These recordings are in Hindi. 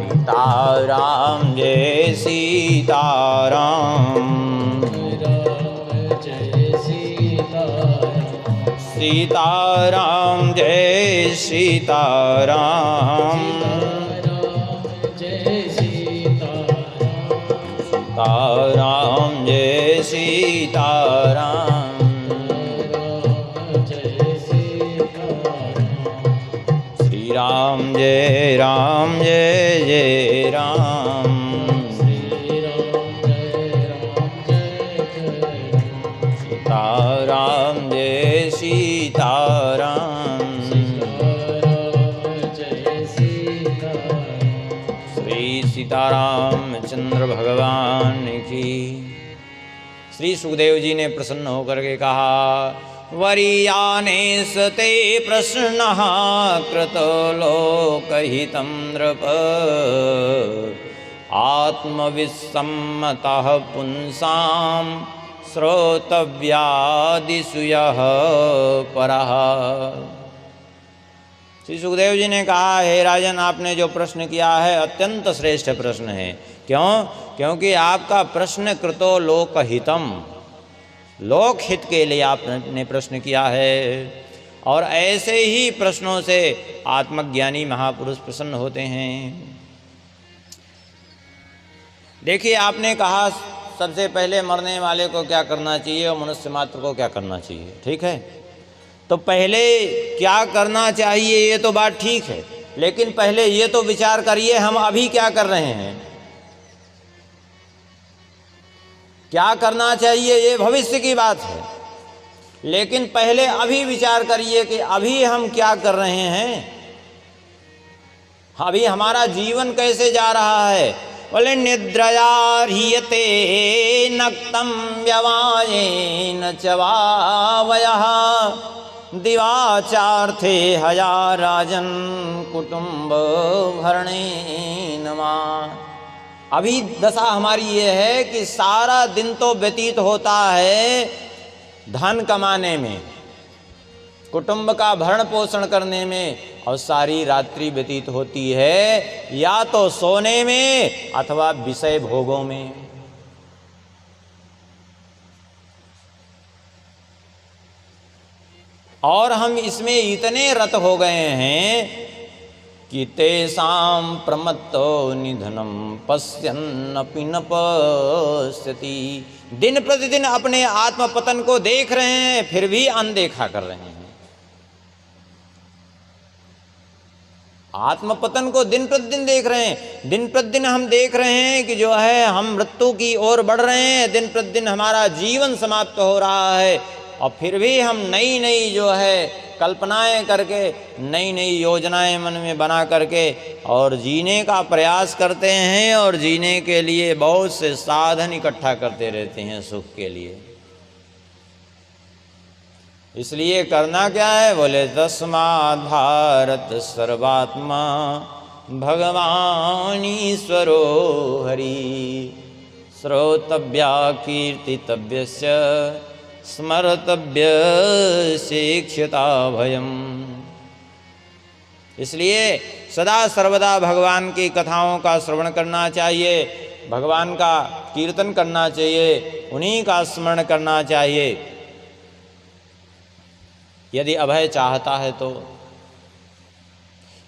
सीताराम जय सीताराम, सीताराम जय सीताराम, सीताराम जय सीताराम, श्री राम जय जय राम, सीताराम जय सीताराम, श्री सीतारामचंद्र भगवान की। श्री सुखदेव जी ने प्रसन्न होकर के कहा, वरीयाने सते प्रश्नः कृतो लोकहितं नृप, आत्मविस्सम्मतः पुंसां श्रोतव्यादिषु यः परः। श्री सुखदेव जी ने कहा, हे राजन, आपने जो प्रश्न किया है अत्यंत श्रेष्ठ प्रश्न है। क्यों? क्योंकि आपका प्रश्न कृतो लोकहितम, लोकहित के लिए आपने प्रश्न किया है। और ऐसे ही प्रश्नों से आत्मज्ञानी महापुरुष प्रसन्न होते हैं। देखिए, आपने कहा सबसे पहले मरने वाले को क्या करना चाहिए और मनुष्य मात्र को क्या करना चाहिए, ठीक है। तो पहले क्या करना चाहिए ये तो बात ठीक है, लेकिन पहले ये तो विचार करिए हम अभी क्या कर रहे हैं। क्या करना चाहिए ये भविष्य की बात है, लेकिन पहले अभी विचार करिए कि अभी हम क्या कर रहे हैं, अभी हमारा जीवन कैसे जा रहा है। बोले, निद्रया ह्रियते नक्तं व्यवायेन च वावयः, दिवाचार्थे हया राजन कुटुंब भरणेन वा। अभी दशा हमारी ये है कि सारा दिन तो व्यतीत होता है धन कमाने में, कुटुंब का भरण पोषण करने में, और सारी रात्रि व्यतीत होती है या तो सोने में अथवा विषय भोगों में। और हम इसमें इतने रत हो गए हैं कि तेषां प्रमत्तो निधनम पश्यन्नपि न पश्यति। दिन प्रतिदिन अपने आत्मपतन को देख रहे हैं, फिर भी अनदेखा कर रहे हैं। आत्मपतन को दिन प्रतिदिन देख रहे हैं। दिन प्रतिदिन हम देख रहे हैं कि जो है हम मृत्यु की ओर बढ़ रहे हैं, दिन प्रतिदिन हमारा जीवन समाप्त हो रहा है, और फिर भी हम नई नई जो है कल्पनाएं करके, नई नई योजनाएं मन में बना करके और जीने का प्रयास करते हैं, और जीने के लिए बहुत से साधन इकट्ठा करते रहते हैं सुख के लिए। इसलिए करना क्या है? बोले, तस्माद् भारत सर्वात्मा भगवानीश्वरो हरि, श्रोतव्या कीर्तितव्यस्य स्मर्तव्य शिक्षता भयम। इसलिए सदा सर्वदा भगवान की कथाओं का श्रवण करना चाहिए, भगवान का कीर्तन करना चाहिए, उन्हीं का स्मरण करना चाहिए, यदि अभय चाहता है तो।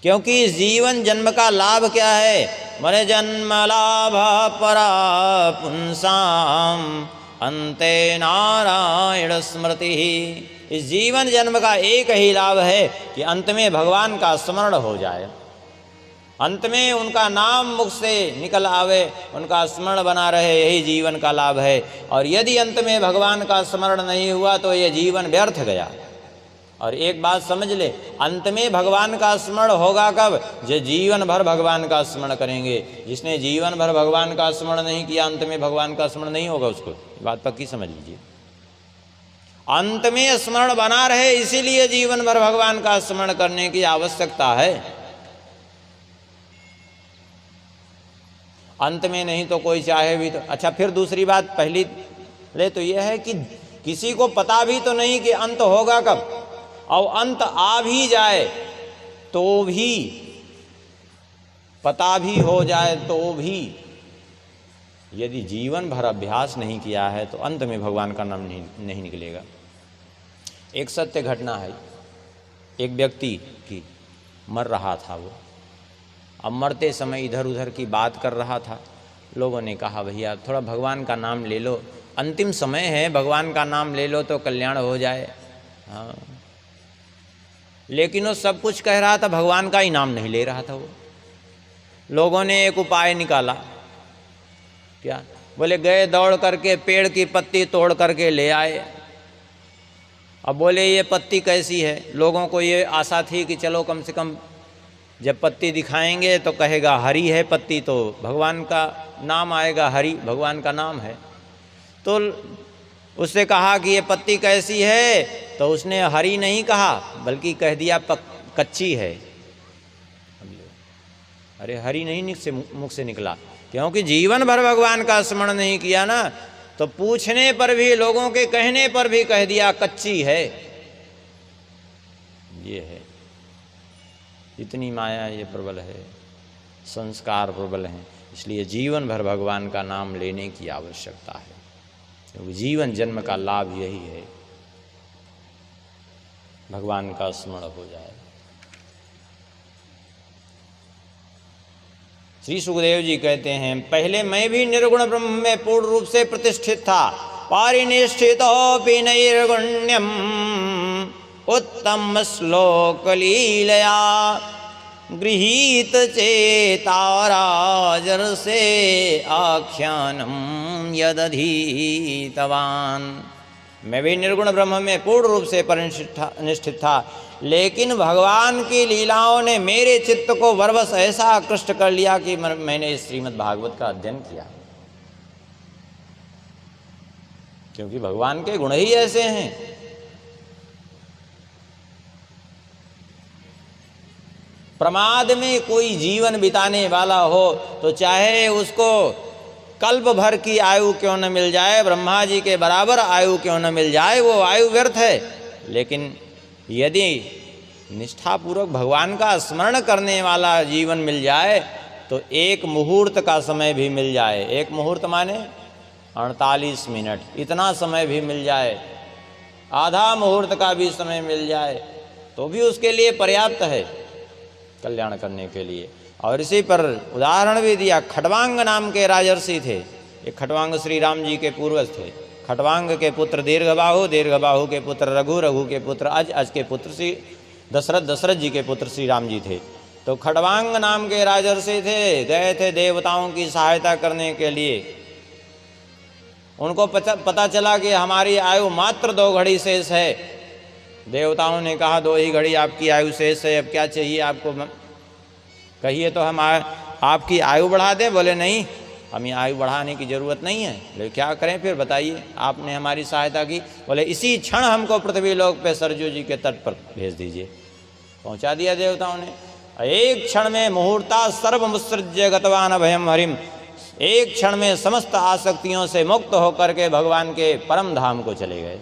क्योंकि जीवन जन्म का लाभ क्या है? मरे जन्म लाभ परा पुंसाम अंते नारायण स्मृति। इस जीवन जन्म का एक ही लाभ है कि अंत में भगवान का स्मरण हो जाए, अंत में उनका नाम मुख से निकल आवे, उनका स्मरण बना रहे, यही जीवन का लाभ है। और यदि अंत में भगवान का स्मरण नहीं हुआ तो ये जीवन व्यर्थ गया। और एक बात समझ ले, अंत में भगवान का स्मरण होगा कब? जो जीवन भर भगवान का स्मरण करेंगे। जिसने जीवन भर भगवान का स्मरण नहीं किया, अंत में भगवान का स्मरण नहीं होगा उसको। बात पक्की समझ लीजिए। अंत में स्मरण बना रहे, इसीलिए जीवन भर भगवान का स्मरण करने की आवश्यकता है। अंत में नहीं तो कोई चाहे भी तो। अच्छा, फिर दूसरी बात पहली ले तो यह है कि किसी को पता भी तो नहीं कि अंत होगा कब, और अंत आ भी जाए तो भी, पता भी हो जाए तो भी यदि जीवन भर अभ्यास नहीं किया है तो अंत में भगवान का नाम नहीं निकलेगा। एक सत्य घटना है, एक व्यक्ति की मर रहा था वो, अब मरते समय इधर उधर की बात कर रहा था। लोगों ने कहा भैया थोड़ा भगवान का नाम ले लो, अंतिम समय है, भगवान का नाम ले लो तो कल्याण हो जाए। हाँ, लेकिन वो सब कुछ कह रहा था, भगवान का ही नाम नहीं ले रहा था वो। लोगों ने एक उपाय निकाला, क्या बोले, गए दौड़ करके पेड़ की पत्ती तोड़ करके ले आए। अब बोले ये पत्ती कैसी है, लोगों को ये आशा थी कि चलो कम से कम जब पत्ती दिखाएंगे तो कहेगा हरि है पत्ती, तो भगवान का नाम आएगा, हरि भगवान का नाम है। तो उससे कहा कि ये पत्ती कैसी है, तो उसने हरि नहीं कहा बल्कि कह दिया कच्ची है। अरे हरि नहीं मुख से निकला, क्योंकि जीवन भर भगवान का स्मरण नहीं किया ना, तो पूछने पर भी, लोगों के कहने पर भी कह दिया कच्ची है। ये है, इतनी माया ये प्रबल है, संस्कार प्रबल हैं, इसलिए जीवन भर भगवान का नाम लेने की आवश्यकता है, क्योंकि जीवन जन्म का लाभ यही है, भगवान का स्मरण हो जाए। श्री सुखदेव जी कहते हैं, पहले मैं भी निर्गुण ब्रह्म में पूर्ण रूप से प्रतिष्ठित था, पारिनिष्ठितोऽपि नैर्गुण्यम् उत्तम श्लोक लीलया गृहीत चेताराजर से आख्यानम यदधीतवान। मैं भी निर्गुण ब्रह्म में पूर्ण रूप से निष्ठित था, लेकिन भगवान की लीलाओं ने मेरे चित्त को वरवश ऐसा आकृष्ट कर लिया कि मैंने इस श्रीमद् भागवत का अध्ययन किया, क्योंकि भगवान के गुण ही ऐसे हैं। प्रमाद में कोई जीवन बिताने वाला हो तो चाहे उसको कल्प भर की आयु क्यों न मिल जाए, ब्रह्मा जी के बराबर आयु क्यों न मिल जाए, वो आयु व्यर्थ है। लेकिन यदि निष्ठापूर्वक भगवान का स्मरण करने वाला जीवन मिल जाए तो एक मुहूर्त का समय भी मिल जाए, एक मुहूर्त माने 48 मिनट, इतना समय भी मिल जाए, आधा मुहूर्त का भी समय मिल जाए तो भी उसके लिए पर्याप्त है कल्याण करने के लिए। और इसी पर उदाहरण भी दिया, खटवांग नाम के राजर्षि थे, ये खटवांग श्री राम जी के पूर्वज थे। खटवांग के पुत्र दीर्घबाहु, दीर्घबाहु के पुत्र रघु, रघु के पुत्र अज, अज के पुत्र श्री दशरथ, दशरथ जी के पुत्र श्री राम जी थे। तो खटवांग नाम के राजर्षि थे, गए थे देवताओं की सहायता करने के लिए। उनको पता चला कि हमारी आयु मात्र 2 घड़ी शेष है। देवताओं ने कहा 2 ही घड़ी आपकी आयु शेष है, अब क्या चाहिए आपको, कहिए तो हम आपकी आयु बढ़ा दें। बोले नहीं, हमें आयु बढ़ाने की ज़रूरत नहीं है। बोले क्या करें फिर बताइए, आपने हमारी सहायता की। बोले इसी क्षण हमको पृथ्वी लोक पे सरजू जी के तट पर भेज दीजिए। पहुंचा दिया देवताओं ने। एक क्षण में मुहूर्ता सर्वमुत्सृज्य गतवान अभयम हरिम, एक क्षण में समस्त आसक्तियों से मुक्त होकर के भगवान के परम धाम को चले गए।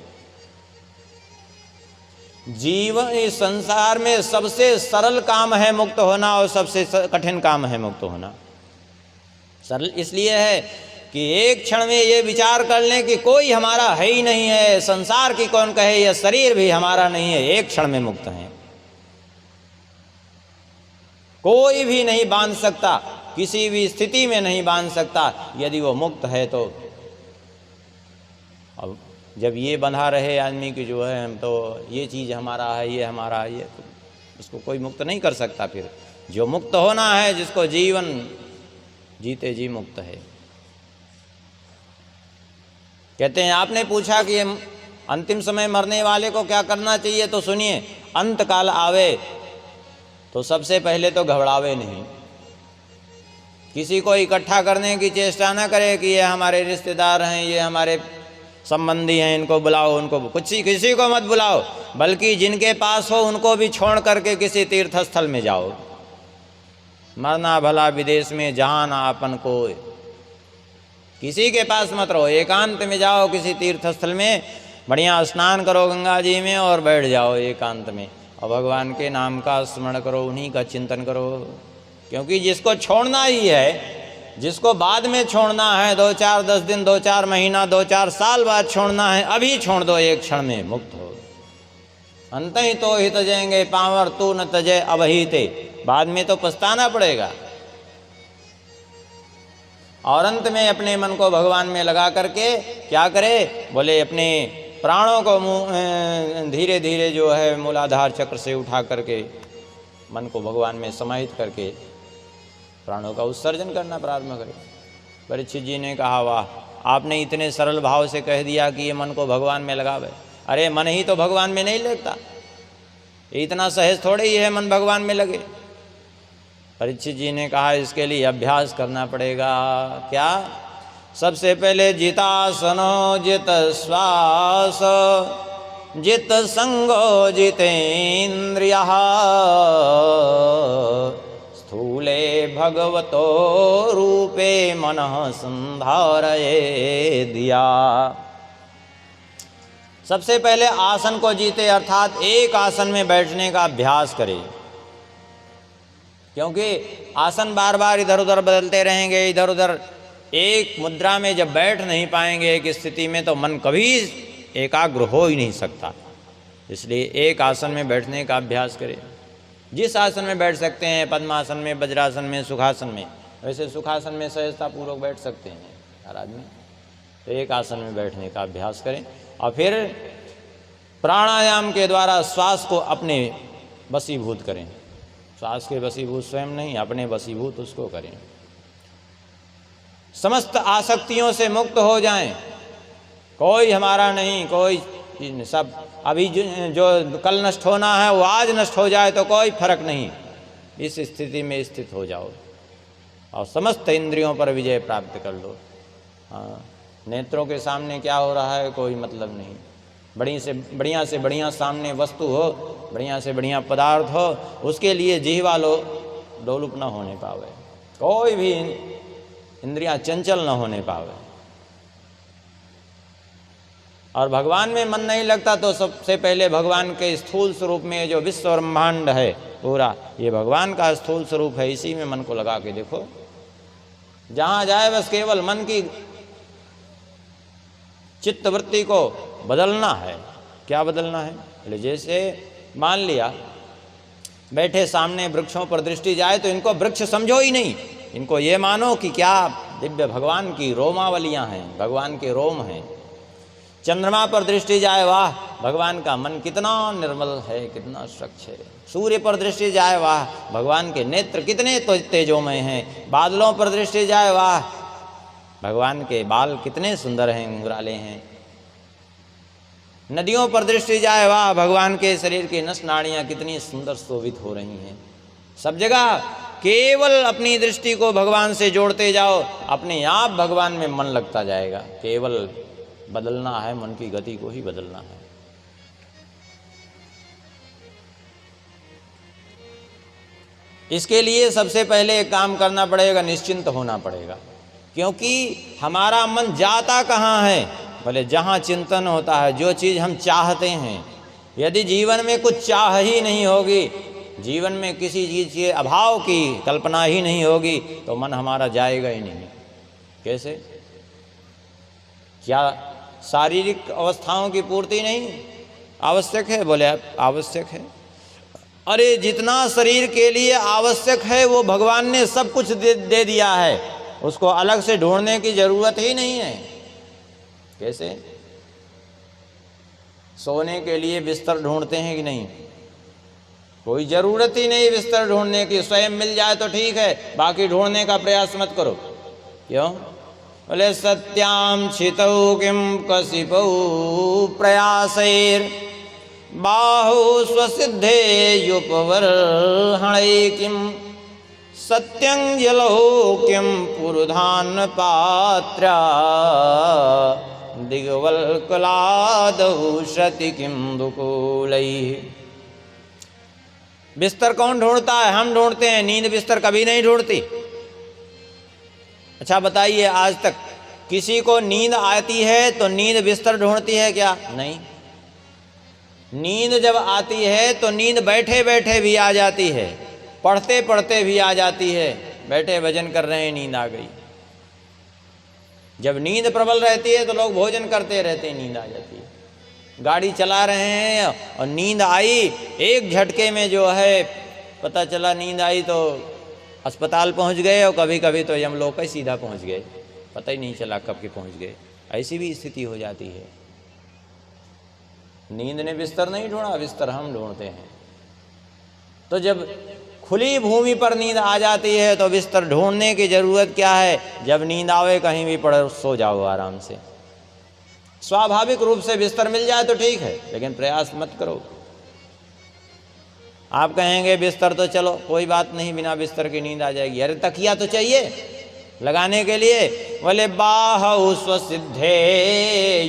जीवन इस संसार में सबसे सरल काम है मुक्त होना, और सबसे कठिन काम है मुक्त होना। सरल इसलिए है कि एक क्षण में ये विचार कर लें कि कोई हमारा है ही नहीं है, संसार की कौन कहे, यह शरीर भी हमारा नहीं है, एक क्षण में मुक्त हैं। कोई भी नहीं बांध सकता, किसी भी स्थिति में नहीं बांध सकता यदि वो मुक्त है तो। अब जब ये बंधा रहे आदमी की जो है, हम तो ये चीज़ हमारा है, ये हमारा है, ये तो उसको कोई मुक्त नहीं कर सकता। फिर जो मुक्त होना है, जिसको जीवन जीते जी मुक्त है। कहते हैं आपने पूछा कि अंतिम समय मरने वाले को क्या करना चाहिए, तो सुनिए, अंत काल आवे तो सबसे पहले तो घबरावे नहीं, किसी को इकट्ठा करने की चेष्टा ना करे कि ये हमारे रिश्तेदार हैं, ये हमारे संबंधी हैं, इनको बुलाओ, उनको किसी को मत बुलाओ, बल्कि जिनके पास हो उनको भी छोड़ करके किसी तीर्थ स्थल में जाओ। मरना भला विदेश में जहाँ ना अपन को, किसी के पास मत रहो, एकांत में जाओ किसी तीर्थ स्थल में, बढ़िया स्नान करो गंगा जी में और बैठ जाओ एकांत में। और भगवान के नाम का स्मरण करो, उन्हीं का चिंतन करो। क्योंकि जिसको छोड़ना ही है, जिसको बाद में छोड़ना है, 2-4 10 दिन, 2-4 महीना, 2-4 साल बाद छोड़ना है, अभी छोड़ दो, एक क्षण में मुक्त हो। अंत ही तो ही तजेंगे पावर तू न तजे अबहिते, बाद में तो पछताना पड़ेगा। और अंत में अपने मन को भगवान में लगा करके क्या करे, बोले अपने प्राणों को धीरे धीरे जो है मूलाधार चक्र से उठा करके मन को भगवान में समाहित करके प्राणों का उत्सर्जन करना प्रारंभ करे। परीक्षित जी ने कहा, वाह, आपने इतने सरल भाव से कह दिया कि ये मन को भगवान में लगावे। अरे मन ही तो भगवान में नहीं लगता, इतना सहज थोड़े ही है मन भगवान में लगे। परीक्षित जी ने कहा, इसके लिए अभ्यास करना पड़ेगा। क्या? सबसे पहले जितासनो जित श्वास जित संगो जितेन्द्रिय स्थूले भगवतो रूपे मनः संधारये दिया। सबसे पहले आसन को जीते, अर्थात एक आसन में बैठने का अभ्यास करें। क्योंकि आसन बार बार इधर उधर बदलते रहेंगे, इधर उधर एक मुद्रा में जब बैठ नहीं पाएंगे एक स्थिति में, तो मन कभी एकाग्र हो ही नहीं सकता। इसलिए एक आसन में बैठने का अभ्यास करें। जिस आसन में बैठ सकते हैं, पद्मासन में, वज्रासन में, सुखासन में, वैसे सुखासन में सहजतापूर्वक बैठ सकते हैं हर आदमी। तो एक आसन में बैठने का अभ्यास करें और फिर प्राणायाम के द्वारा श्वास को अपने वशीभूत करें। श्वास के वशीभूत स्वयं नहीं, अपने वशीभूत उसको करें। समस्त आसक्तियों से मुक्त हो जाएं। कोई हमारा नहीं, कोई सब अभी जो कल नष्ट होना है वो आज नष्ट हो जाए तो कोई फर्क नहीं। इस स्थिति में स्थित हो जाओ और समस्त इंद्रियों पर विजय प्राप्त कर लो। हाँ, नेत्रों के सामने क्या हो रहा है कोई मतलब नहीं। बढ़िया से बढ़िया सामने वस्तु हो, बढ़िया से बढ़िया पदार्थ हो, उसके लिए जिह्वा लोलुप न होने पावे, कोई भी इंद्रियां चंचल न होने पावे। और भगवान में मन नहीं लगता तो सबसे पहले भगवान के स्थूल स्वरूप में जो विश्व ब्रह्मांड है पूरा, ये भगवान का स्थूल स्वरूप है, इसी में मन को लगा के देखो। जहाँ जाए बस केवल मन की चित्तवृत्ति को बदलना है। क्या बदलना है? बोले जैसे मान लिया बैठे सामने वृक्षों पर दृष्टि जाए तो इनको वृक्ष समझो ही नहीं, इनको ये मानो कि क्या दिव्य भगवान की रोमावलियां हैं, भगवान के रोम हैं। चंद्रमा पर दृष्टि जाए, वाह भगवान का मन कितना निर्मल है, कितना स्वच्छ है। सूर्य पर दृष्टि जाए, वाह भगवान के नेत्र कितने तेजोमय हैं। बादलों पर दृष्टि जाए, वाह भगवान के बाल कितने सुंदर हैं, घुंघराले हैं। नदियों पर दृष्टि जाए, वाह भगवान के शरीर की नस नाड़ियाँ कितनी सुंदर शोभित हो रही हैं। सब जगह केवल अपनी दृष्टि को भगवान से जोड़ते जाओ, अपने आप भगवान में मन लगता जाएगा। केवल बदलना है, मन की गति को ही बदलना है। इसके लिए सबसे पहले एक काम करना पड़ेगा, निश्चिंत होना पड़ेगा। क्योंकि हमारा मन जाता कहाँ है? भले जहाँ चिंतन होता है, जो चीज़ हम चाहते हैं। यदि जीवन में कुछ चाह ही नहीं होगी, जीवन में किसी चीज़ के अभाव की कल्पना ही नहीं होगी, तो मन हमारा जाएगा ही नहीं। कैसे? क्या शारीरिक अवस्थाओं की पूर्ति नहीं आवश्यक है? बोले आवश्यक है। अरे जितना शरीर के लिए आवश्यक है वो भगवान ने सब कुछ दे दिया है, उसको अलग से ढूंढने की जरूरत ही नहीं है। कैसे? सोने के लिए बिस्तर ढूंढते हैं कि नहीं? कोई जरूरत ही नहीं बिस्तर ढूंढने की, स्वयं मिल जाए तो ठीक है, बाकी ढूंढने का प्रयास मत करो। क्यों? बोले सत्याम छितौ किम कसिपौ प्रयासैर बाहु स्वसिद्धे युपवर्हणे किम सत्यं जलौ किम पुरुधान पात्रा दिग्वल्कलादौ शति किम दुकूलैः। बिस्तर कौन ढूंढता है? हम ढूंढते हैं। नींद बिस्तर कभी नहीं ढूंढती। अच्छा बताइए, आज तक किसी को नींद आती है तो नींद बिस्तर ढूंढती है क्या? नहीं। नींद जब आती है तो नींद बैठे बैठे भी आ जाती है, पढ़ते पढ़ते भी आ जाती है। बैठे भजन कर रहे हैं, नींद आ गई। जब नींद प्रबल रहती है तो लोग भोजन करते रहते हैं, नींद आ जाती है। गाड़ी चला रहे हैं और नींद आई, एक झटके में जो है पता चला नींद आई तो अस्पताल पहुंच गए, और कभी कभी तो यमलोक ही सीधा पहुंच गए, पता ही नहीं चला कब के पहुंच गए। ऐसी भी स्थिति हो जाती है। नींद ने बिस्तर नहीं ढूंढा, बिस्तर हम ढूंढते हैं। तो जब खुली भूमि पर नींद आ जाती है तो बिस्तर ढूंढने की जरूरत क्या है। जब नींद आवे कहीं भी पड़े सो जाओ आराम से। स्वाभाविक रूप से बिस्तर मिल जाए तो ठीक है, लेकिन प्रयास मत करो। आप कहेंगे बिस्तर तो चलो कोई बात नहीं, बिना बिस्तर की नींद आ जाएगी। अरे तकिया तो चाहिए लगाने के लिए। बोले बाहु स्वसिद्धे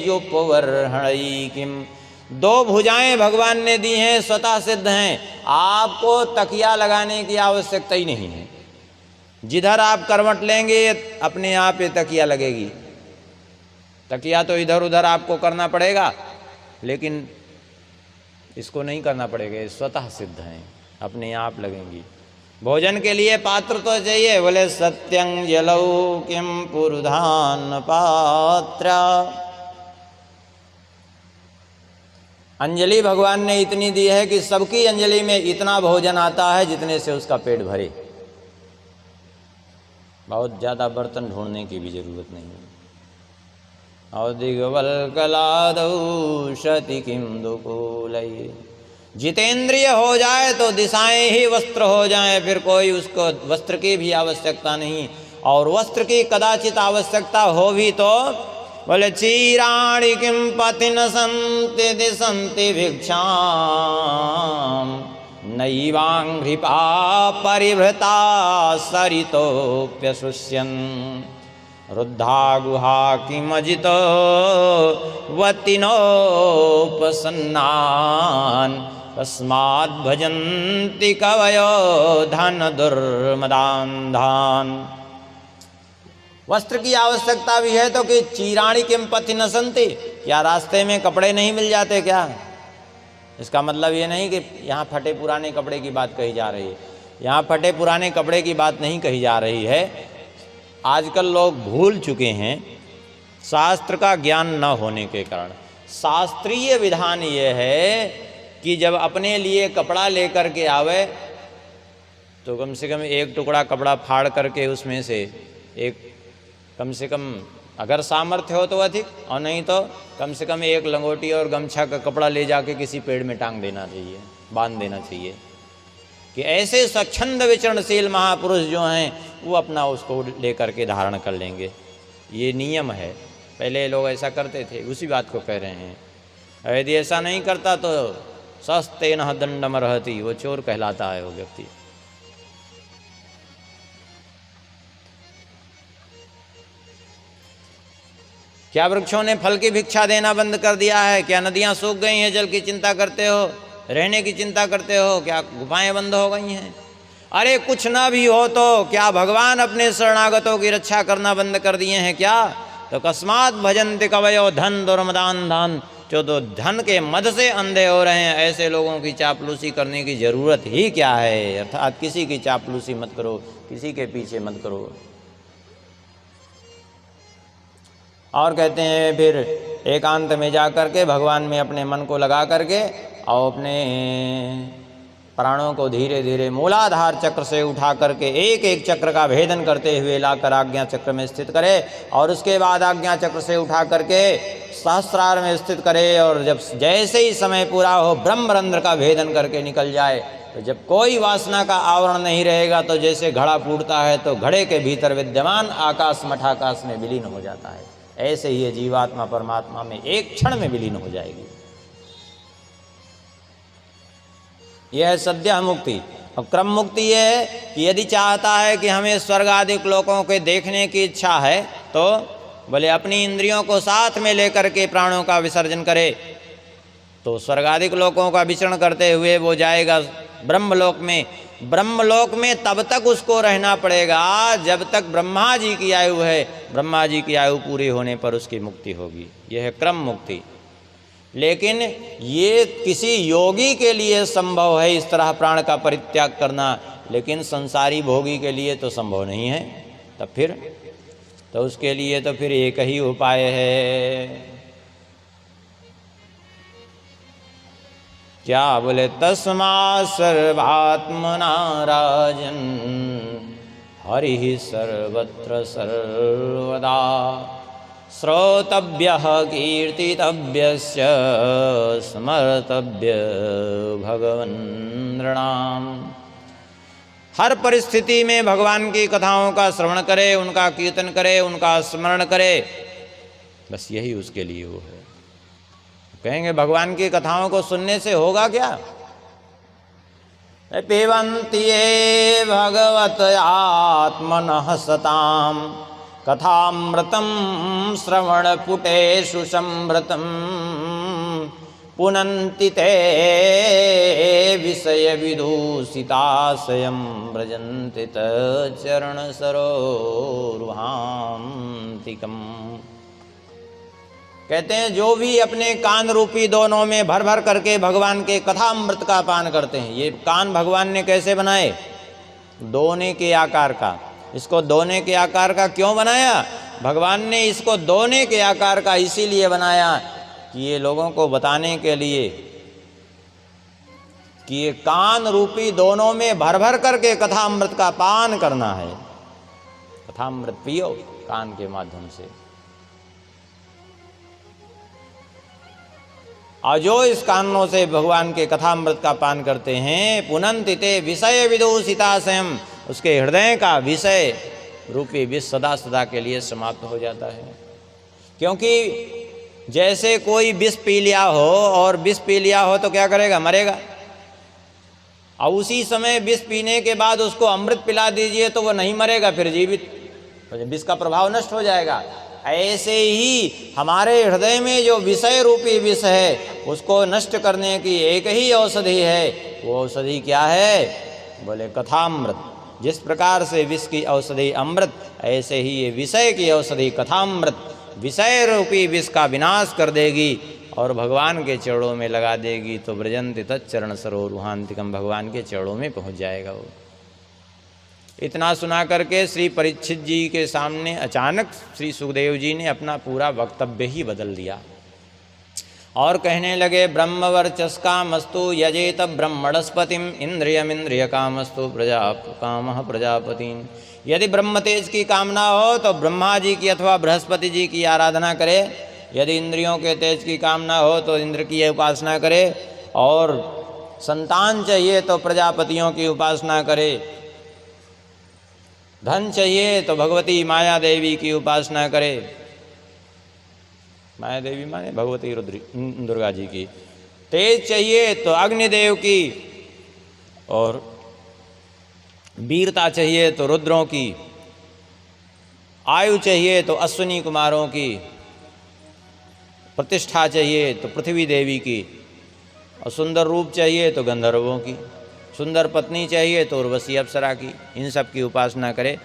युपवर्हणई किम, दो भुजाएं भगवान ने दी हैं, स्वतः सिद्ध हैं। आपको तकिया लगाने की आवश्यकता ही नहीं है। जिधर आप करवट लेंगे अपने आप ये तकिया लगेगी। तकिया तो इधर उधर आपको करना पड़ेगा, लेकिन इसको नहीं करना पड़ेगा, ये स्वतः सिद्ध हैं, अपने आप लगेंगी। भोजन के लिए पात्र तो चाहिए। बोले सत्यं जलौ किम पुरुधान पात्र, अंजलि भगवान ने इतनी दी है कि सबकी अंजलि में इतना भोजन आता है जितने से उसका पेट भरे। बहुत ज़्यादा बर्तन ढूंढने की भी जरूरत नहीं है। और दिग्वल कलादौ शति किम दुकूलये, जितेंद्रिय हो जाए तो दिशाएं ही वस्त्र हो जाए, फिर कोई उसको वस्त्र की भी आवश्यकता नहीं। और वस्त्र की कदाचित आवश्यकता हो भी तो बोले चीराणि किम पतिन संति दिशन्ति भिक्षां, नैवांघ्रिपा परिभृता सरितोऽप्यशुष्यन्, रुद्धा गुहा किमजितो वतिनोपसन्नान्, तस्माद् भजन्ति कवयो धन दुर्मदान्धान्। वस्त्र की आवश्यकता भी है तो कि चीराणी किम पथि न संति, क्या रास्ते में कपड़े नहीं मिल जाते क्या। इसका मतलब ये नहीं कि यहाँ फटे पुराने कपड़े की बात कही जा रही है। यहाँ फटे पुराने कपड़े की बात नहीं कही जा रही है। आजकल लोग भूल चुके हैं शास्त्र का ज्ञान न होने के कारण। शास्त्रीय विधान ये है कि जब अपने लिए कपड़ा लेकर के आवे तो कम से कम एक टुकड़ा कपड़ा फाड़ करके उसमें से एक, कम से कम अगर सामर्थ्य हो तो अधिक, और नहीं तो कम से कम एक लंगोटी और गमछा का कपड़ा ले जाके किसी पेड़ में टांग देना चाहिए, बांध देना चाहिए। कि ऐसे स्वच्छंद विचरणशील महापुरुष जो हैं वो अपना उसको लेकर के धारण कर लेंगे। ये नियम है, पहले लोग ऐसा करते थे, उसी बात को कह रहे हैं। यदि ऐसा नहीं करता तो सस्तेन दंडम रहती, वो चोर कहलाता है वो व्यक्ति। क्या वृक्षों ने फल की भिक्षा देना बंद कर दिया है? क्या नदियां सूख गई हैं, जल की चिंता करते हो, रहने की चिंता करते हो? क्या गुफाएं बंद हो गई हैं? अरे कुछ ना भी हो तो क्या भगवान अपने शरणागतों की रक्षा करना बंद कर दिए हैं क्या? तो कस्मात भजन्ति कवयो धन दुर्मदान धान, जो तो धन के मद से अंधे हो रहे हैं, ऐसे लोगों की चापलूसी करने की जरूरत ही क्या है। अर्थात किसी की चापलूसी मत करो, किसी के पीछे मत करो। और कहते हैं फिर एकांत में जा कर के भगवान में अपने मन को लगा करके और अपने प्राणों को धीरे धीरे मूलाधार चक्र से उठा करके एक एक चक्र का भेदन करते हुए लाकर आज्ञा चक्र में स्थित करे, और उसके बाद आज्ञा चक्र से उठा करके सहस्रार में स्थित करे। और जब जैसे ही समय पूरा हो ब्रह्मरंध्र का भेदन करके निकल जाए, तो जब कोई वासना का आवरण नहीं रहेगा तो जैसे घड़ा फूटता है तो घड़े के भीतर विद्यमान आकाश मठाकाश में विलीन हो जाता है, ऐसे ही ये जीवात्मा परमात्मा में एक क्षण में विलीन हो जाएगी। यह है सद्य मुक्ति। और क्रम मुक्ति ये है कि यदि चाहता है कि हमें स्वर्ग आदि लोकों के देखने की इच्छा है तो बोले अपनी इंद्रियों को साथ में लेकर के प्राणों का विसर्जन करे, तो स्वर्गादिक लोकों का विचरण करते हुए वो जाएगा ब्रह्मलोक में। ब्रह्मलोक में तब तक उसको रहना पड़ेगा जब तक ब्रह्मा जी की आयु है। ब्रह्मा जी की आयु पूरी होने पर उसकी मुक्ति होगी। यह है क्रम मुक्ति। लेकिन ये किसी योगी के लिए संभव है इस तरह प्राण का परित्याग करना, लेकिन संसारी भोगी के लिए तो संभव नहीं है। तब फिर तो उसके लिए तो फिर एक ही उपाय है। क्या बोले? तस्मा सर्वात्मना राजन हरि सर्वत्र सर्वदा श्रोतव्यः कीर्तितव्यस्य स्मर्तव्य भगवन् नृणाम्। हर परिस्थिति में भगवान की कथाओं का श्रवण करे, उनका कीर्तन करे, उनका स्मरण करे, बस यही उसके लिए वो है। कहेंगे भगवान की कथाओं को सुनने से होगा क्या? पिबन्ति ये भगवत आत्मनः सताम कथामृतं श्रवणपुटेषु संभृतं पुनन्ति ते विषयविदूषिताशयं व्रजन्ति तच्चरणसरोरुहान्तिकम्। कहते हैं जो भी अपने कान रूपी दोनों में भर भर करके भगवान के कथामृत का पान करते हैं। ये कान भगवान ने कैसे बनाए? दोने के आकार का। इसको दोने के आकार का क्यों बनाया? भगवान ने इसको दोने के आकार का इसीलिए बनाया कि ये लोगों को बताने के लिए कि ये कान रूपी दोनों में भर भर करके कथामृत का पान करना है। कथामृत पियो कान के माध्यम से। और जो इस कानों से भगवान के कथामृत का पान करते हैं, पुनन्ति ते विषय विदूषिताशयम्, उसके हृदय का विषय रूपी विष सदा सदा के लिए समाप्त हो जाता है। क्योंकि जैसे कोई विष पी लिया हो, और विष पी लिया हो तो क्या करेगा? मरेगा। और उसी समय विष पीने के बाद उसको अमृत पिला दीजिए तो वो नहीं मरेगा, फिर जीवित, विष का प्रभाव नष्ट हो जाएगा। ऐसे ही हमारे हृदय में जो विषय रूपी विष है, उसको नष्ट करने की एक ही औषधि है। वो औषधि क्या है? बोले कथामृत। जिस प्रकार से विष की औषधि अमृत, ऐसे ही ये विषय की औषधि कथामृत विषय रूपी विष का विनाश कर देगी और भगवान के चरणों में लगा देगी, तो व्रजन्ति तच्चरण सरोरुहान्तिकम्, भगवान के चरणों में पहुंच जाएगा वो। इतना सुना करके श्री परीक्षित जी के सामने अचानक श्री सुखदेव जी ने अपना पूरा वक्तव्य ही बदल दिया और कहने लगे, ब्रह्मवर्चस्कामस्तु यजेत ब्रह्मणस्पतिम इंद्रियमिंद्रियकामस्तु कामः प्रजापतिं। यदि ब्रह्म तेज की कामना हो तो ब्रह्मा जी की अथवा बृहस्पति जी की आराधना करे। यदि इंद्रियों के तेज की कामना हो तो इंद्र की उपासना करे, और संतान चाहिए तो प्रजापतियों की उपासना करे। धन चाहिए तो भगवती माया देवी की उपासना करे। माया देवी माने भगवती दुर्गा जी की। तेज चाहिए तो अग्निदेव की, और वीरता चाहिए तो रुद्रों की, आयु चाहिए तो अश्विनी कुमारों की, प्रतिष्ठा चाहिए तो पृथ्वी देवी की, और सुंदर रूप चाहिए तो गंधर्वों की, सुंदर पत्नी चाहिए तो उर्वशी अप्सरा की। इन सब की उपासना करे।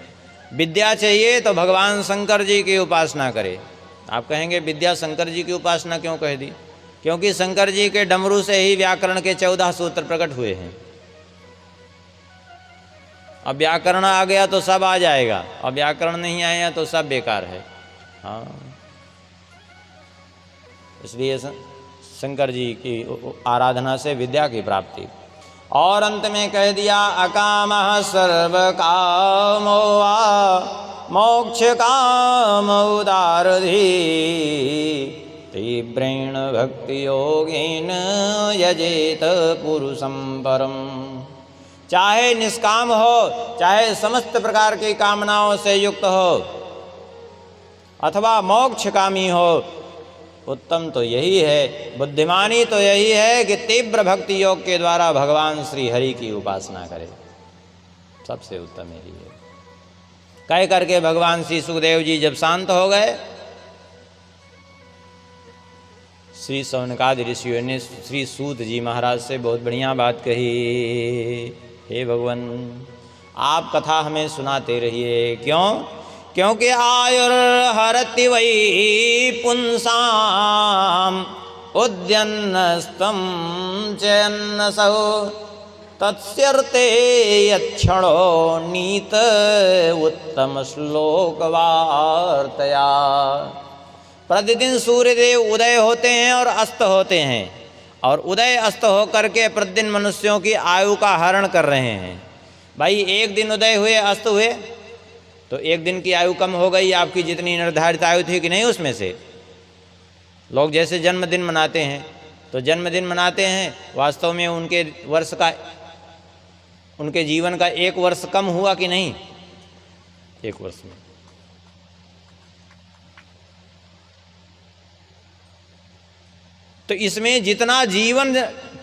विद्या चाहिए तो भगवान शंकर जी की उपासना करे। आप कहेंगे विद्या शंकर जी की उपासना क्यों कह दी? क्योंकि शंकर जी के डमरू से ही व्याकरण के 14 सूत्र प्रकट हुए हैं। अब व्याकरण आ गया तो सब आ जाएगा, अब व्याकरण नहीं आया तो सब बेकार है। हाँ, इसलिए शंकर जी की आराधना से विद्या की प्राप्ति। और अंत में कह दिया, अकामः सर्व कामो वा मोक्ष काम उदारधि तीव्रेण भक्ति योगेन यजेत पुरुषं परम। चाहे निष्काम हो, चाहे समस्त प्रकार की कामनाओं से युक्त हो, अथवा मोक्षकामी हो, उत्तम तो यही है, बुद्धिमानी तो यही है कि तीव्र भक्ति योग के द्वारा भगवान श्री हरि की उपासना करे। सबसे उत्तम यही है। कह करके भगवान श्री सुखदेव जी जब शांत हो गए, श्री शौनकादि ऋषियों ने श्री सूत जी महाराज से बहुत बढ़िया बात कही। हे भगवान, आप कथा हमें सुनाते रहिए। क्यों? क्योंकि आयुर्हरति वै पुंसाम उद्यन्नस्तं चयन्नसौ तत्स्यर्ते यच्छणो नीत उत्तम श्लोक वार्तया। प्रतिदिन सूर्यदेव उदय होते हैं और अस्त होते हैं, और उदय अस्त होकर के प्रतिदिन मनुष्यों की आयु का हरण कर रहे हैं। भाई एक दिन उदय हुए अस्त हुए तो एक दिन की आयु कम हो गई, आपकी जितनी निर्धारित आयु थी कि नहीं उसमें से। लोग जैसे जन्मदिन मनाते हैं तो जन्मदिन मनाते हैं, वास्तव में उनके वर्ष का, उनके जीवन का 1 वर्ष कम हुआ कि नहीं 1 वर्ष में। तो इसमें जितना जीवन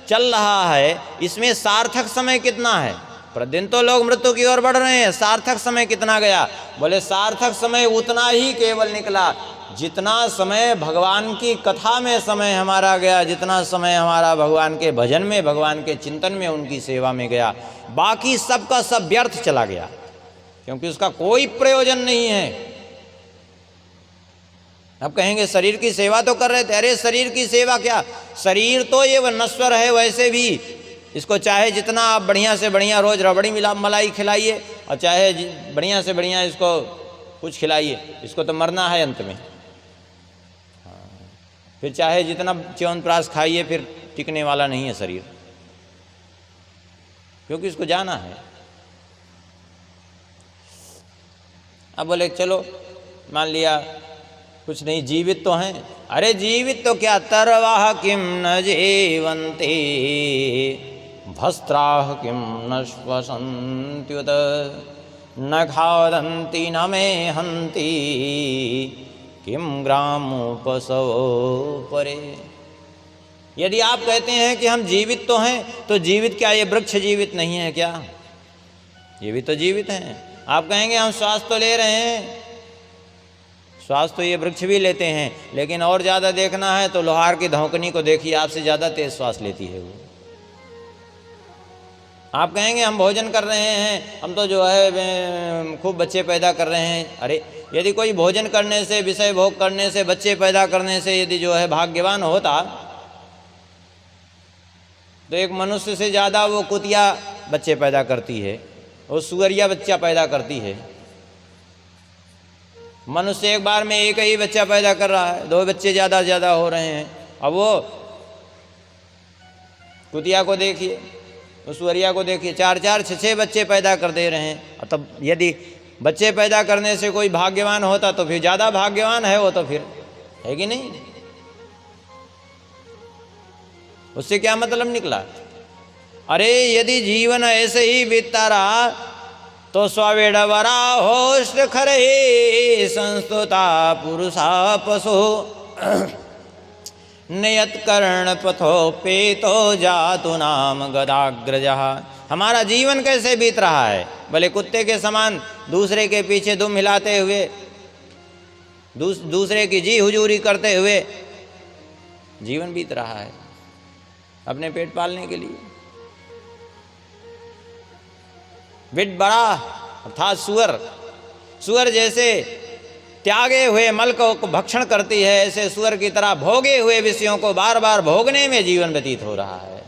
चल रहा है इसमें सार्थक समय कितना है? प्रतिदिन तो लोग मृत्यु की ओर बढ़ रहे हैं, सार्थक समय कितना गया? बोले सार्थक समय उतना ही केवल निकला जितना समय भगवान की कथा में समय हमारा गया, जितना समय हमारा भगवान के भजन में, भगवान के चिंतन में, उनकी सेवा में गया। बाकी सब का सब व्यर्थ चला गया, क्योंकि उसका कोई प्रयोजन नहीं है। अब कहेंगे शरीर की सेवा तो कर रहे थे। अरे शरीर की सेवा क्या, शरीर तो ये नश्वर है, वैसे भी इसको चाहे जितना आप बढ़िया से बढ़िया रोज रबड़ी मलाई खिलाइए और चाहे बढ़िया से बढ़िया इसको कुछ खिलाइए, इसको तो मरना है अंत में। फिर चाहे जितना च्यवनप्राश खाइए, फिर टिकने वाला नहीं है शरीर, क्योंकि इसको जाना है। अब बोले चलो मान लिया कुछ नहीं, जीवित तो हैं। अरे जीवित तो क्या, तरवाह किम न जीवन्ति भस्त्राह किम न श्वसन्त्युत न खादन्ति न मे हन्ति किम ग्रामोपसवो परे। यदि आप कहते हैं कि हम जीवित तो हैं, तो जीवित क्या ये वृक्ष जीवित नहीं है क्या? ये भी तो जीवित हैं। आप कहेंगे हम श्वास तो ले रहे हैं, श्वास तो ये वृक्ष भी लेते हैं, लेकिन और ज़्यादा देखना है तो लोहार की धौंकनी को देखिए, आपसे ज़्यादा तेज श्वास लेती है वो। आप कहेंगे हम भोजन कर रहे हैं, हम तो जो है खूब बच्चे पैदा कर रहे हैं। अरे यदि कोई भोजन करने से, विषय भोग करने से, बच्चे पैदा करने से यदि जो है भाग्यवान होता, तो एक मनुष्य से ज़्यादा वो कुतिया बच्चे पैदा करती है, वो सुअरिया बच्चा पैदा करती है। मनुष्य एक बार में एक ही बच्चा पैदा कर रहा है, 2 बच्चे ज़्यादा हो रहे हैं। अब वो कुतिया को देखिए, उस सुअरिया को देखिए, 4-4, 6-6 बच्चे पैदा कर दे रहे हैं। तब यदि बच्चे पैदा करने से कोई भाग्यवान होता तो फिर ज़्यादा भाग्यवान है वो, तो फिर है कि नहीं? उससे क्या मतलब निकला? अरे यदि जीवन ऐसे ही बीतता रहा तो स्वेडवरा होष्ट खरे संस्तुता पुरुषा पशु नियत कर्ण पथो पेतो जातु नाम गदाग्रजः। हमारा जीवन कैसे बीत रहा है? भले कुत्ते के समान दूसरे के पीछे दुम हिलाते हुए, दूसरे की जी हुजूरी करते हुए जीवन बीत रहा है अपने पेट पालने के लिए। विट बड़ा अर्थात सुअर जैसे त्यागे हुए मल को भक्षण करती है, ऐसे सुअर की तरह भोगे हुए विषयों को बार बार भोगने में जीवन व्यतीत हो रहा है।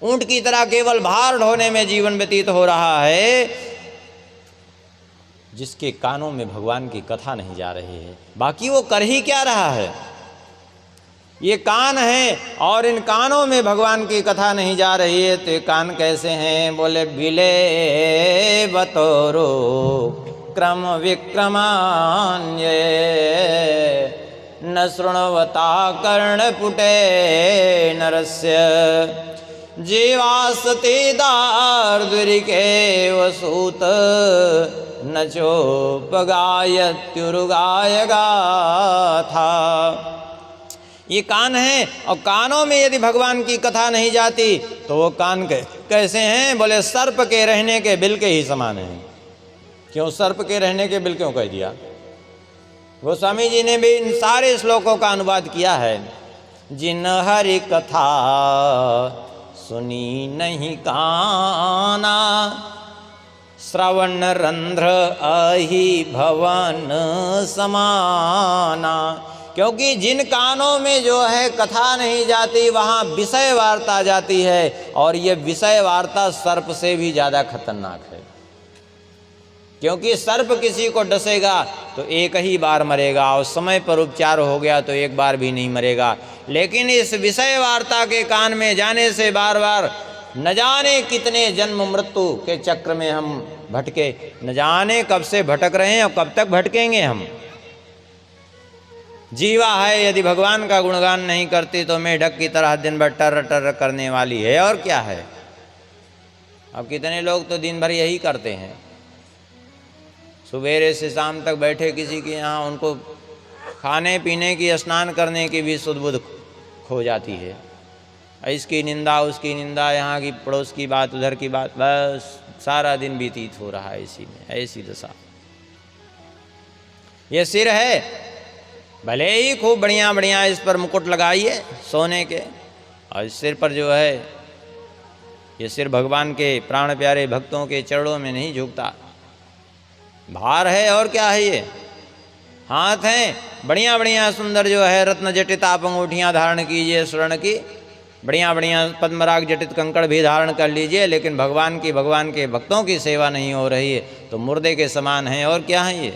ऊंट की तरह केवल भार ढोने में जीवन व्यतीत हो रहा है, जिसके कानों में भगवान की कथा नहीं जा रही है। बाकी वो कर ही क्या रहा है? ये कान है और इन कानों में भगवान की कथा नहीं जा रही है, तो ये कान कैसे हैं? बोले बिले बतोरो क्रम विक्रमान्ये न शृण्वता कर्णपुटे नरस्य जीवासते दार्दुरिके वसूत न चोपगायत्युरुगाय गाथा। ये कान है, और कानों में यदि भगवान की कथा नहीं जाती तो वो कान कैसे हैं? बोले सर्प के रहने के बिल के ही समान हैं। क्यों सर्प के रहने के बिल क्यों कह दिया? गोस्वामी जी ने भी इन सारे श्लोकों का अनुवाद किया है। जिन हरि कथा सुनी नहीं काना श्रवण रंध्र अहि भवन समाना। क्योंकि जिन कानों में जो है कथा नहीं जाती वहाँ विषय वार्ता जाती है, और ये विषय वार्ता सर्प से भी ज़्यादा खतरनाक है। क्योंकि सर्प किसी को डसेगा तो एक ही बार मरेगा, और समय पर उपचार हो गया तो एक बार भी नहीं मरेगा। लेकिन इस विषय वार्ता के कान में जाने से बार बार न जाने कितने जन्म मृत्यु के चक्र में हम भटके, न जाने कब से भटक रहे हैं और कब तक भटकेंगे हम। जीवा है यदि भगवान का गुणगान नहीं करती तो मेढक की तरह दिन भर टर टर करने वाली है, और क्या है। अब कितने लोग तो दिन भर यही करते हैं, सवेरे से शाम तक बैठे किसी के यहाँ, उनको खाने पीने की स्नान करने की भी सुध-बुध खो जाती है। इसकी निंदा उसकी निंदा, यहाँ की पड़ोस की बात उधर की बात, बस सारा दिन व्यतीत हो रहा है इसी में। ऐसी दशा। ये सिर है, भले ही खूब बढ़िया बढ़िया इस पर मुकुट लगाइए सोने के, और इस सिर पर जो है, ये सिर भगवान के प्राण प्यारे भक्तों के चरणों में नहीं झुकता, भार है। और क्या है ये? हाथ हैं बढ़िया बढ़िया सुंदर जो है रत्न जटित आप अंगूठियाँ धारण कीजिए स्वर्ण की, बढ़िया बढ़िया पद्मराग जटित कंकड़ भी धारण कर लीजिए, लेकिन भगवान के भक्तों की सेवा नहीं हो रही है तो मुर्दे के समान हैं। और क्या है ये?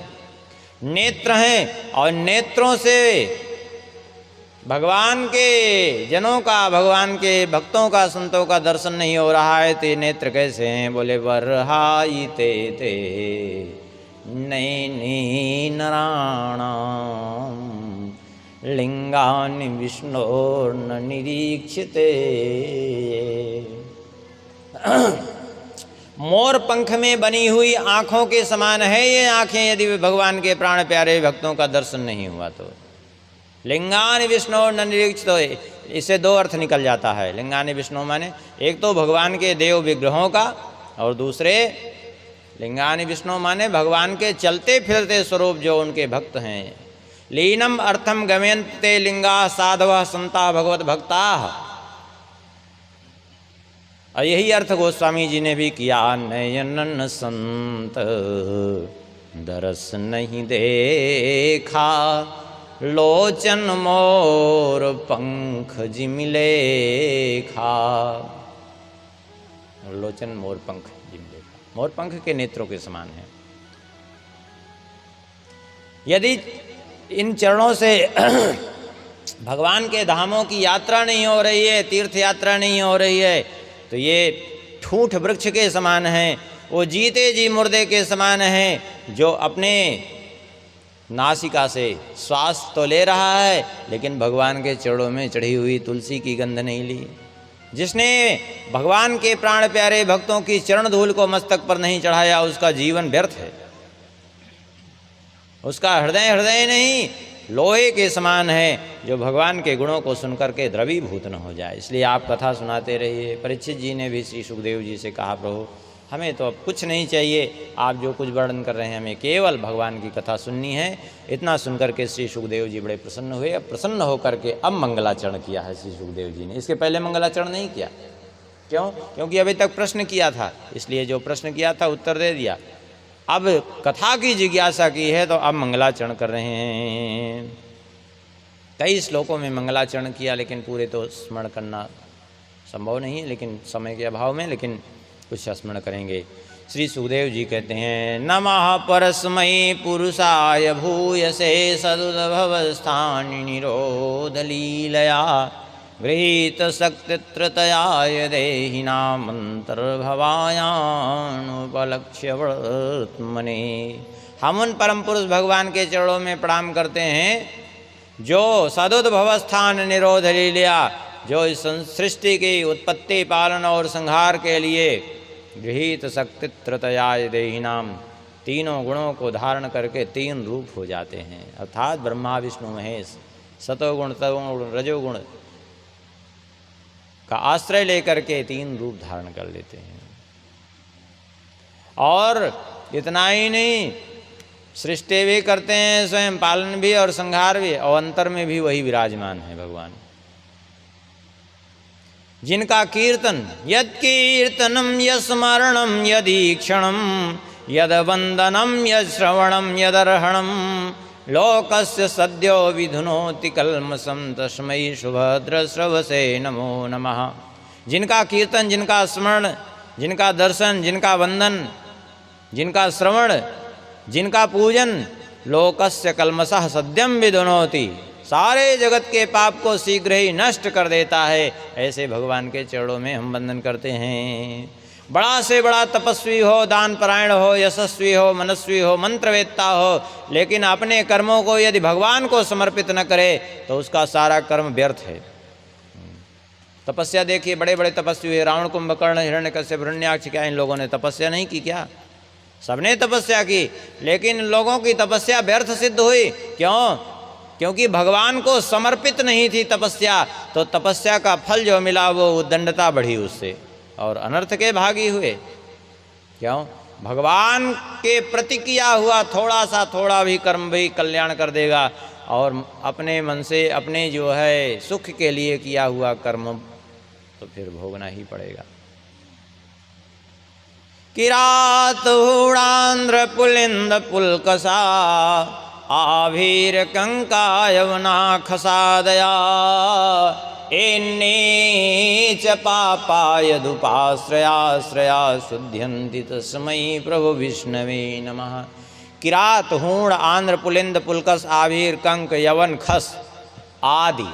नेत्र हैं, और नेत्रों से भगवान के जनों का, भगवान के भक्तों का, संतों का दर्शन नहीं हो रहा है। तो ये नेत्र कैसे हैं? बोले वरहाई ते नैनी नराणाम लिंगानि विष्णोर्न निरीक्षिते। मोर पंख में बनी हुई आँखों के समान है ये आँखें, यदि वे भगवान के प्राण प्यारे भक्तों का दर्शन नहीं हुआ तो। लिंगानि विष्णोर्न निरीक्षिते, इससे दो अर्थ निकल जाता है। लिंगानि विष्णु माने एक तो भगवान के देव विग्रहों का, और दूसरे लिंगानि विष्णु माने भगवान के चलते फिरते स्वरूप जो उनके भक्त हैं। लीनम अर्थम गमयन्ते लिंगा साधवः संता भगवत भक्ता। और यही अर्थ गोस्वामी जी ने भी किया। नयनन संत दरस नहीं देखा, लोचन मोर पंख जिमिले खा। लोचन मोर पंख जिमिले खा, मोर पंख के नेत्रों के समान है। यदि इन चरणों से भगवान के धामों की यात्रा नहीं हो रही है, तीर्थ यात्रा नहीं हो रही है, तो ये ठूठ वृक्ष के समान हैं, वो जीते जी मुर्दे के समान हैं, जो अपने नासिका से श्वास तो ले रहा है लेकिन भगवान के चरणों में चढ़ी हुई तुलसी की गंध नहीं ली। जिसने भगवान के प्राण प्यारे भक्तों की चरण धूल को मस्तक पर नहीं चढ़ाया, उसका जीवन व्यर्थ है। उसका हृदय नहीं, लोहे के समान है, जो भगवान के गुणों को सुनकर के द्रवीभूत न हो जाए। इसलिए आप कथा सुनाते रहिए। परीक्षित जी ने भी श्री सुखदेव जी से कहा, प्रभु हमें तो अब कुछ नहीं चाहिए, आप जो कुछ वर्णन कर रहे हैं हमें केवल भगवान की कथा सुननी है। इतना सुनकर के श्री सुखदेव जी बड़े प्रसन्न हुए। अब प्रसन्न होकर के अब मंगलाचरण किया है श्री सुखदेव जी ने। इसके पहले मंगलाचरण नहीं किया। क्यों? क्योंकि अभी तक प्रश्न किया था, इसलिए जो प्रश्न किया था उत्तर दे दिया। अब कथा की जिज्ञासा की है तो अब मंगलाचरण कर रहे हैं। कई श्लोकों में मंगलाचरण किया, लेकिन पूरे तो स्मरण करना संभव नहीं है, लेकिन समय के अभाव में, लेकिन कुछ स्मरण करेंगे। श्री सुखदेव जी कहते हैं, नमः परस्मै पुरुषाय भूयसे सदुद्भवस्थानि निरोध लीलया गृहीत शक्तित्रतयाय देहिनामंतर्भवायानुपलक्ष्य वर्त्मने। हम उन परम पुरुष भगवान के चरणों में प्रणाम करते हैं जो सदुद्भवस्थान निरोध लीला, जो इस सृष्टि की उत्पत्ति पालन और संहार के लिए गृहीत शक्तित्रतयाय देहिनाम, तीनों गुणों को धारण करके तीन रूप हो जाते हैं, अर्थात ब्रह्मा विष्णु महेश, सतोगुण तमोगुण रजोगुण का आश्रय लेकर के तीन रूप धारण कर लेते हैं। और इतना ही नहीं, सृष्टि भी करते हैं, स्वयं पालन भी और संहार भी, और अंतर में भी वही विराजमान है भगवान। जिनका कीर्तन, यद कीर्तनम यस्मरणम यदीक्षणम यद वंदनम यद श्रवणम यदर्हणम लोकस्य सद्यो विधुनोति कल्मषं तस्मै सुभद्रश्रवसे नमो नमः। जिनका कीर्तन, जिनका स्मरण, जिनका दर्शन, जिनका वंदन, जिनका श्रवण, जिनका पूजन, लोकस्य कल्मषः सद्यम विधुनोति, सारे जगत के पाप को शीघ्र ही नष्ट कर देता है। ऐसे भगवान के चरणों में हम वंदन करते हैं। बड़ा से बड़ा तपस्वी हो, दान परायण हो, यशस्वी हो, मनस्वी हो, मंत्रवेत्ता हो, लेकिन अपने कर्मों को यदि भगवान को समर्पित न करे तो उसका सारा कर्म व्यर्थ है। तपस्या देखिए, बड़े बड़े तपस्वी हुए, रावण, कुंभकर्ण, हिरण्यकश्यप, हिरण्याक्ष, क्या इन लोगों ने तपस्या नहीं की क्या? सबने तपस्या की, लेकिन लोगों की तपस्या व्यर्थ सिद्ध हुई। क्यों? क्योंकि भगवान को समर्पित नहीं थी तपस्या, तो तपस्या का फल जो मिला वो उद्दंडता बढ़ी उससे और अनर्थ के भागी हुए। क्यों? भगवान के प्रति किया हुआ थोड़ा भी कर्म भी कल्याण कर देगा, और अपने मन से अपने जो है सुख के लिए किया हुआ कर्म तो फिर भोगना ही पड़ेगा। किरात हूणांध्र पुलिंद पुलकसा आभीर कंका यवना खसादया एन्नीच पापाय दुपाश्रया शुद्ध्यन्ति तस्मै प्रभु विष्णवे नमः। किरात, हूण, आंध्र, पुलिंद, पुलकस, आभीर, कंक, यवन, खस आदि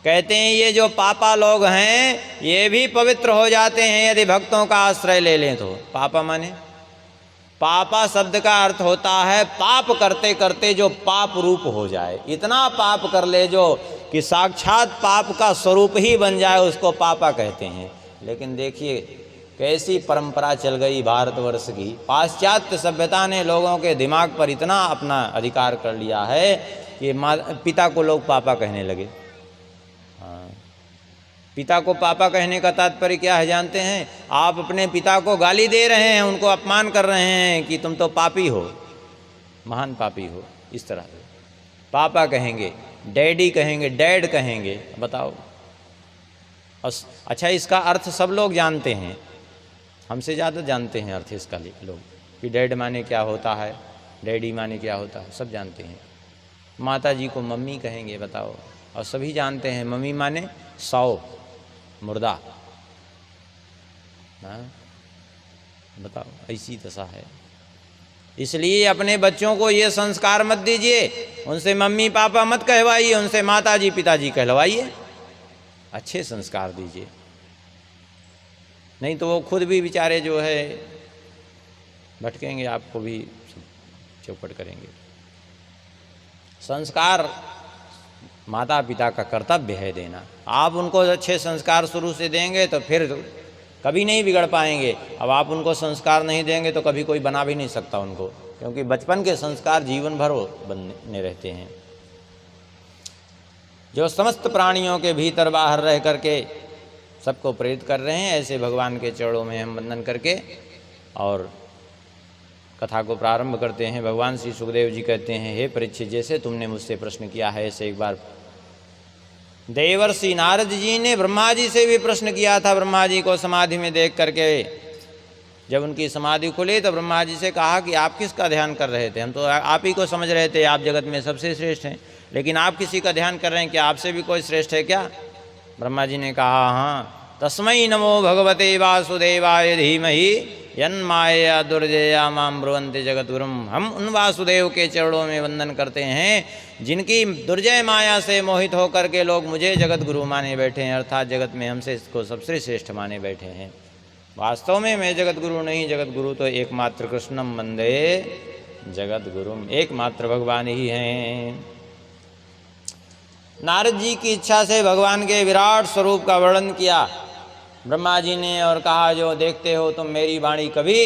कहते हैं ये जो पापा लोग हैं ये भी पवित्र हो जाते हैं यदि भक्तों का आश्रय ले लें तो। पापा माने, पापा शब्द का अर्थ होता है पाप करते करते जो पाप रूप हो जाए, इतना पाप कर ले जो कि साक्षात पाप का स्वरूप ही बन जाए, उसको पापा कहते हैं। लेकिन देखिए कैसी परंपरा चल गई भारतवर्ष की। पाश्चात्य सभ्यता ने लोगों के दिमाग पर इतना अपना अधिकार कर लिया है कि पिता को लोग पापा कहने लगे। पिता को पापा कहने का तात्पर्य क्या है जानते हैं? आप अपने पिता को गाली दे रहे हैं, उनको अपमान कर रहे हैं कि तुम तो पापी हो, महान पापी हो। इस तरह से पापा कहेंगे, डैडी कहेंगे, डैड कहेंगे। बताओ। अच्छा, इसका अर्थ सब लोग जानते हैं, हमसे ज़्यादा जानते हैं अर्थ इसका लोग, कि डैड माने क्या होता है, डैडी माने क्या होता है, सब जानते हैं। माता जी को मम्मी कहेंगे, बताओ। और सभी जानते हैं मम्मी माने 100 मुर्दा। हाँ बताओ, ऐसी दशा है। इसलिए अपने बच्चों को ये संस्कार मत दीजिए, उनसे मम्मी पापा मत कहवाइए, उनसे माता जी पिताजी कहलवाइए, अच्छे संस्कार दीजिए। नहीं तो वो खुद भी बेचारे जो है भटकेंगे, आपको भी चौपट करेंगे। संस्कार माता पिता का कर्तव्य है देना। आप उनको अच्छे संस्कार शुरू से देंगे तो फिर कभी नहीं बिगड़ पाएंगे। अब आप उनको संस्कार नहीं देंगे तो कभी कोई बना भी नहीं सकता उनको, क्योंकि बचपन के संस्कार जीवन भर बनने रहते हैं। जो समस्त प्राणियों के भीतर बाहर रह करके सबको प्रेरित कर रहे हैं, ऐसे भगवान के चरणों में हम वंदन करके और कथा को प्रारंभ करते हैं। भगवान श्री सुखदेव जी कहते हैं, हे परीक्षित, जैसे तुमने मुझसे प्रश्न किया है ऐसे एक बार देवर्षि नारद जी ने ब्रह्मा जी से भी प्रश्न किया था। ब्रह्मा जी को समाधि में देख करके जब उनकी समाधि खुली तो ब्रह्मा जी से कहा कि आप किसका ध्यान कर रहे थे? हम तो आप ही को समझ रहे थे, आप जगत में सबसे श्रेष्ठ हैं, लेकिन आप किसी का ध्यान कर रहे हैं, क्या आपसे भी कोई श्रेष्ठ है क्या? ब्रह्मा जी ने कहा, हाँ, तस्मै नमो भगवते वासुदेवाय धीमहि यन्माया दुर्जया माम ब्रुवन्ति जगद्गुरुम। हम उन वासुदेव के चरणों में वंदन करते हैं जिनकी दुर्जय माया से मोहित होकर के लोग मुझे जगत गुरु माने बैठे हैं, अर्थात जगत में हमसे इसको सबसे श्रेष्ठ माने बैठे हैं। वास्तव में मैं जगत गुरु नहीं, जगत गुरु तो एकमात्र कृष्णम वंदे जगत गुरुम, एकमात्र भगवान ही हैं। नारद जी की इच्छा से भगवान के विराट स्वरूप का वर्णन किया ब्रह्मा जी ने और कहा, जो देखते हो तुम मेरी वाणी कभी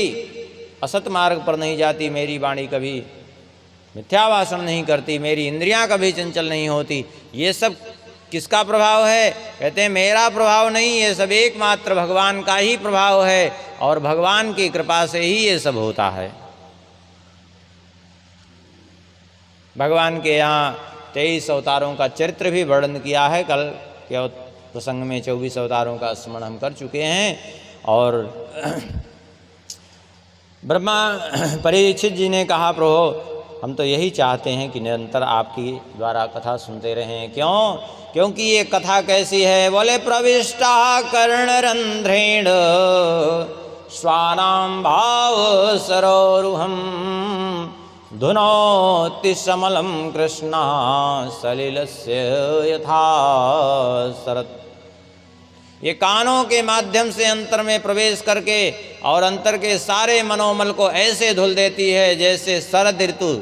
असत मार्ग पर नहीं जाती, मेरी वाणी कभी मिथ्या भाषण नहीं करती, मेरी इंद्रियां कभी चंचल नहीं होती। ये सब किसका प्रभाव है? कहते हैं मेरा प्रभाव नहीं, ये सब एकमात्र भगवान का ही प्रभाव है और भगवान की कृपा से ही ये सब होता है। भगवान के यहाँ 23 अवतारों का चरित्र भी वर्णन किया है। कल के प्रसंग में 24 अवतारों का स्मरण हम कर चुके हैं। और ब्रह्मा परीक्षित जी ने कहा, प्रभु हम तो यही चाहते हैं कि निरंतर आपकी द्वारा कथा सुनते रहें। क्यों? क्योंकि ये कथा कैसी है? बोले प्रविष्टा कर्णरंध्रेण स्वानां भाव सरोरुहम धुनोति समलं कृष्णा सलिलस्य यथा शरत्। ये कानों के माध्यम से अंतर में प्रवेश करके और अंतर के सारे मनोमल को ऐसे धुल देती है जैसे शरद ऋतु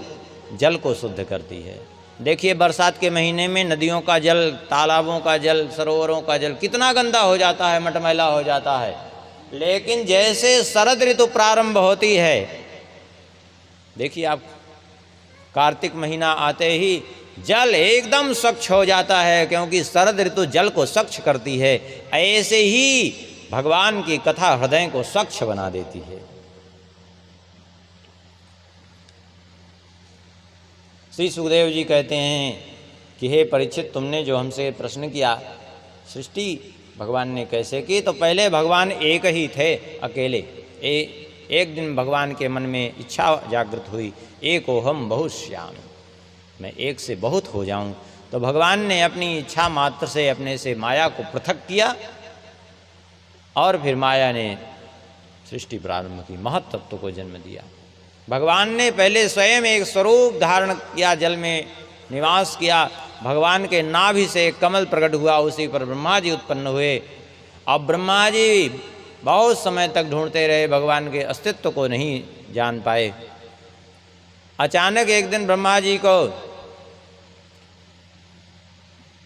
जल को शुद्ध करती है। देखिए बरसात के महीने में नदियों का जल, तालाबों का जल, सरोवरों का जल कितना गंदा हो जाता है, मटमैला हो जाता है। लेकिन जैसे शरद ऋतु प्रारंभ होती है, देखिए आप कार्तिक महीना आते ही जल एकदम स्वच्छ हो जाता है, क्योंकि शरद ऋतु जल को स्वच्छ करती है। ऐसे ही भगवान की कथा हृदय को स्वच्छ बना देती है। श्री सुखदेव जी कहते हैं कि हे परीक्षित, तुमने जो हमसे प्रश्न किया सृष्टि भगवान ने कैसे की, तो पहले भगवान एक ही थे अकेले। एक दिन भगवान के मन में इच्छा जागृत हुई, एकोहम बहुश्यामि, मैं एक से बहुत हो जाऊं। तो भगवान ने अपनी इच्छा मात्र से अपने से माया को पृथक किया और फिर माया ने सृष्टि प्रारंभ की, महत तत्व को जन्म दिया। भगवान ने पहले स्वयं एक स्वरूप धारण किया, जल में निवास किया। भगवान के नाभि से कमल प्रकट हुआ, उसी पर ब्रह्मा जी उत्पन्न हुए। अब ब्रह्मा जी बहुत समय तक ढूंढते रहे, भगवान के अस्तित्व को नहीं जान पाए। अचानक एक दिन ब्रह्मा जी को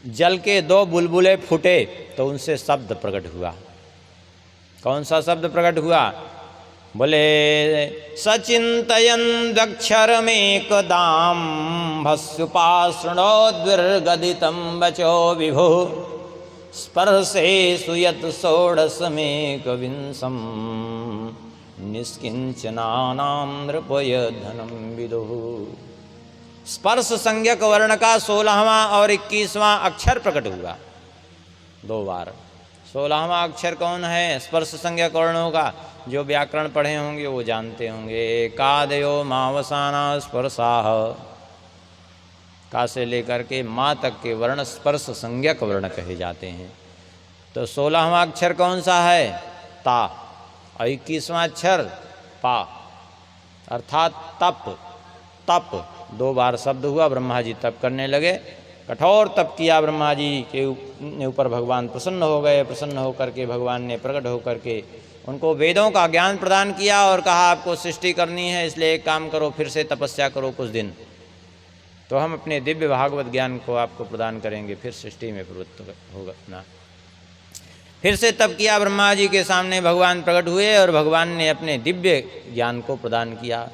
जल के 2 बुलबुले फूटे तो उनसे शब्द प्रकट हुआ। कौन सा शब्द प्रकट हुआ? बोले सचिंतयन् दक्षरमेकदाम भस्युपासृणोद्विर्गदितं वचो विभो स्पर्शे सुयत षोडशमेकविंशं निष्किंचनानां नृपय धनं विदुः। स्पर्श संज्ञक वर्ण का 16वां और 21वां अक्षर प्रकट हुआ 2 बार। 16वां अक्षर कौन है? स्पर्श संज्ञक वर्णों का जो व्याकरण पढ़े होंगे वो जानते होंगे। कादयो मावसाना स्पर्शाः, का से लेकर के माँ तक के वर्ण स्पर्श संज्ञक वर्ण कहे जाते हैं। तो 16वां अक्षर कौन सा है? ता। और 21वां अक्षर पा, अर्थात तप। तप 2 बार शब्द हुआ। ब्रह्मा जी तप करने लगे, कठोर तप किया। ब्रह्मा जी के ऊपर भगवान प्रसन्न हो गए। प्रसन्न होकर के भगवान ने प्रकट होकर के उनको वेदों का ज्ञान प्रदान किया और कहा आपको सृष्टि करनी है, इसलिए एक काम करो, फिर से तपस्या करो कुछ दिन, तो हम अपने दिव्य भागवत ज्ञान को आपको प्रदान करेंगे, फिर सृष्टि में प्रवृत्त होगा ना। फिर से तप किया। ब्रह्मा जी के सामने भगवान प्रकट हुए और भगवान ने अपने दिव्य ज्ञान को प्रदान किया।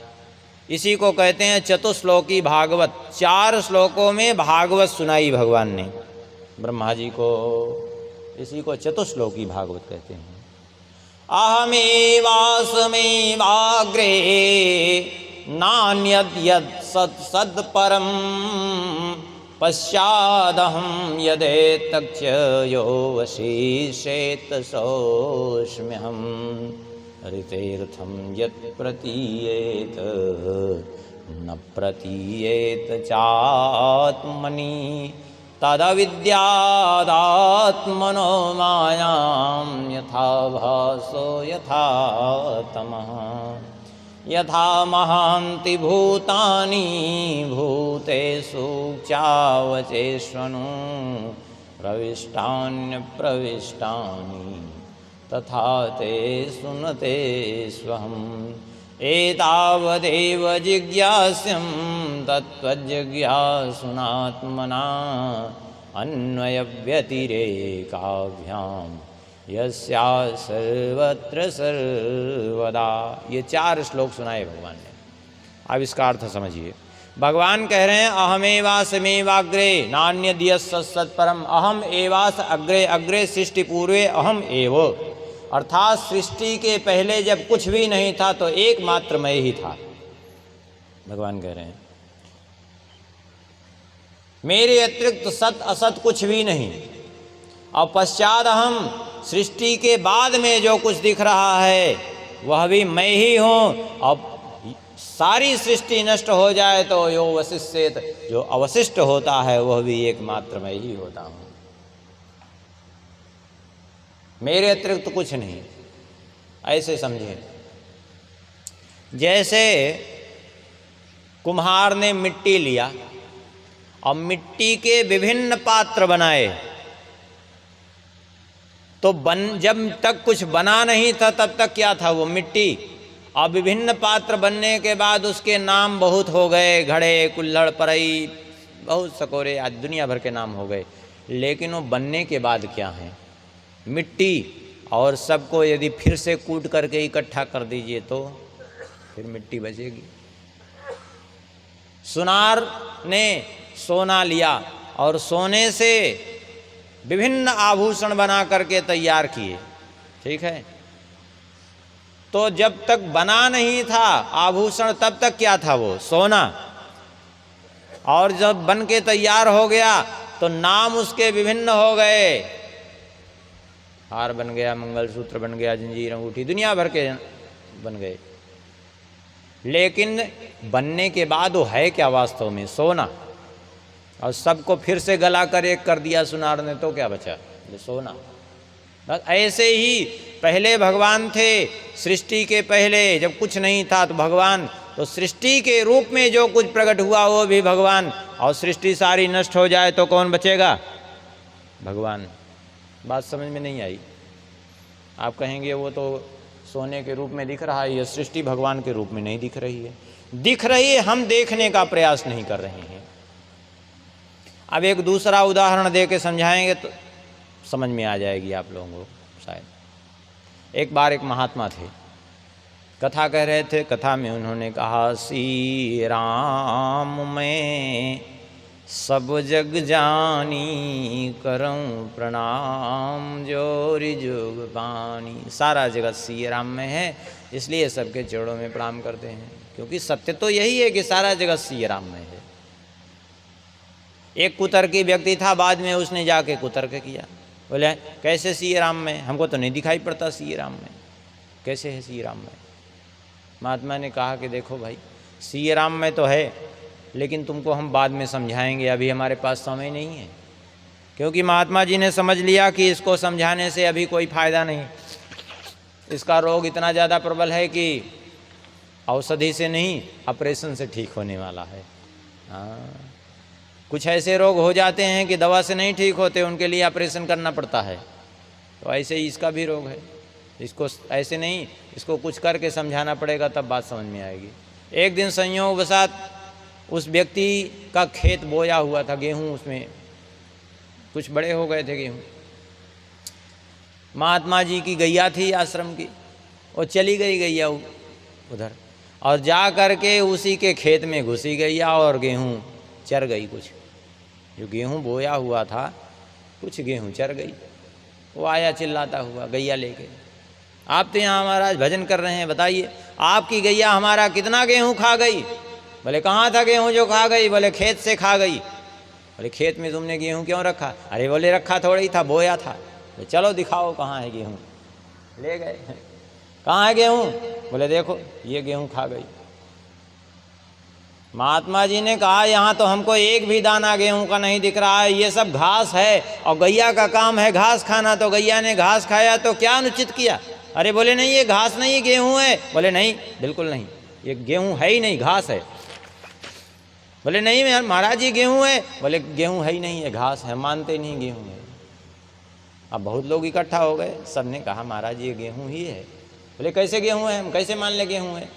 इसी को कहते हैं चतुश्लोकी भागवत। 4 श्लोकों में भागवत सुनाई भगवान ने ब्रह्मा जी को। इसी को चतुश्लोकी भागवत कहते हैं। अहमेवास्मेवाग्रे नान्यद् सत्परं पश्चादहं यदेतच्च यो वशीषेत सोऽस्म्यहं ऋतेर्थं यत् प्रतीयेत न प्रतीयेत चात्मनि तदविद्यादात्मनो मायां यथा भासो यथा तमः यथा महान्ति भूतानि भूतेषु चावचेष्वनु प्रविष्टान्यप्रविष्टानि तथा ते सुनते स्वहम् एतावदेव जिज्ञास्यं तत्त्वजिज्ञासुनात्मना अन्वयव्यतिरेकाभ्यां यस्या सर्वत्र सर्वदा। ये 4 श्लोक सुनाए भगवान ने। अब इसका अर्थ समझिए। भगवान कह रहे हैं अहमेवास्मेवाग्रे नान्यद्यत् सत्परम। अहम एवास अग्रे, अग्रे सृष्टि पूर्वे अहम एव, अर्थात सृष्टि के पहले जब कुछ भी नहीं था तो एकमात्र मैं ही था। भगवान कह रहे हैं मेरे अतिरिक्त सत असत कुछ भी नहीं। और पश्चात हम, सृष्टि के बाद में जो कुछ दिख रहा है वह भी मैं ही हूँ। और सारी सृष्टि नष्ट हो जाए तो यो वशिष्येत, जो अवशिष्ट होता है वह भी एकमात्र मैं ही होता हूँ, मेरे अतिरिक्त कुछ नहीं। ऐसे समझिए, जैसे कुम्हार ने मिट्टी लिया और मिट्टी के विभिन्न पात्र बनाए, तो जब तक कुछ बना नहीं था तब तक क्या था, वो मिट्टी। और विभिन्न पात्र बनने के बाद उसके नाम बहुत हो गए, घड़े, कुल्हड़, परई, बहुत सकोरे, आज दुनिया भर के नाम हो गए। लेकिन वो बनने के बाद क्या है, मिट्टी। और सबको यदि फिर से कूट करके इकट्ठा कर दीजिए तो फिर मिट्टी बचेगी। सुनार ने सोना लिया और सोने से विभिन्न आभूषण बना करके तैयार किए, ठीक है। तो जब तक बना नहीं था आभूषण तब तक क्या था, वो सोना। और जब बन के तैयार हो गया तो नाम उसके विभिन्न हो गए, हार बन गया, मंगलसूत्र बन गया, जंजीर, अंगूठी, दुनिया भर के बन गए। लेकिन बनने के बाद वो है क्या वास्तव में, सोना। और सबको फिर से गला कर एक कर दिया सुनार ने, तो क्या बचा, ये सोना। बस ऐसे ही पहले भगवान थे, सृष्टि के पहले जब कुछ नहीं था तो भगवान, तो सृष्टि के रूप में जो कुछ प्रकट हुआ वो भी भगवान। और सृष्टि सारी नष्ट हो जाए तो कौन बचेगा, भगवान। बात समझ में नहीं आई? आप कहेंगे वो तो सोने के रूप में दिख रहा है, ये सृष्टि भगवान के रूप में नहीं दिख रही है। दिख रही है, हम देखने का प्रयास नहीं कर रहे हैं। अब एक दूसरा उदाहरण दे के समझाएंगे तो समझ में आ जाएगी आप लोगों को शायद। एक बार एक महात्मा थे, कथा कह रहे थे। कथा में उन्होंने कहा, श्री राम मैं सब जग जानी, करऊं प्रणाम जोरि जोग पानी। सारा जगत श्री राम में है, इसलिए सबके चरणों में प्रणाम करते हैं, क्योंकि सत्य तो यही है कि सारा जगत श्री राम में है। एक कुतर्की व्यक्ति था, बाद में उसने जाके कुतर्क किया, बोले कैसे श्री राम में, हमको तो नहीं दिखाई पड़ता श्री राम में, कैसे है श्री राम में। महात्मा ने कहा कि देखो भाई, श्री राम में तो है, लेकिन तुमको हम बाद में समझाएंगे, अभी हमारे पास समय नहीं है। क्योंकि महात्मा जी ने समझ लिया कि इसको समझाने से अभी कोई फायदा नहीं, इसका रोग इतना ज़्यादा प्रबल है कि औषधि से नहीं, ऑपरेशन से ठीक होने वाला है। हाँ, कुछ ऐसे रोग हो जाते हैं कि दवा से नहीं ठीक होते, उनके लिए ऑपरेशन करना पड़ता है। तो ऐसे ही इसका भी रोग है, इसको ऐसे नहीं, इसको कुछ करके समझाना पड़ेगा, तब बात समझ में आएगी। एक दिन संयोगवशात उस व्यक्ति का खेत बोया हुआ था, गेहूं उसमें कुछ बड़े हो गए थे गेहूं। महात्मा जी की गैया थी आश्रम की, वो चली गई गैया उधर, और जा कर के उसी के खेत में घुसी गैया और गेहूं चर गई। कुछ जो गेहूं बोया हुआ था, कुछ गेहूं चर गई। वो आया चिल्लाता हुआ गैया लेके, आप तो यहाँ महाराज भजन कर रहे हैं, बताइए आपकी गैया हमारा कितना गेहूं खा गई। बोले कहाँ था गेहूं जो खा गई? बोले खेत से खा गई। बोले खेत में तुमने गेहूं क्यों रखा? अरे बोले रखा थोड़ी था, बोया था। बोले चलो दिखाओ कहाँ है गेहूं। ले गए, कहाँ है गेहूं? बोले देखो ये गेहूं खा गई। महात्मा जी ने कहा यहाँ तो हमको एक भी दाना गेहूं का नहीं दिख रहा है, ये सब घास है और गैया का काम है घास खाना, तो गैया ने घास खाया तो क्या अनुचित किया? अरे बोले नहीं, ये घास नहीं गेहूं है। बोले नहीं, बिल्कुल नहीं, ये गेहूं है ही नहीं, घास है। बोले नहीं महाराज ये गेहूं है। बोले गेहूं है ही नहीं, है घास है, मानते नहीं गेहूं है। अब बहुत लोग इकट्ठा हो गए, सब ने कहा महाराज ये गेहूं ही है। बोले कैसे गेहूं है, हम कैसे मान ले गेहूं है?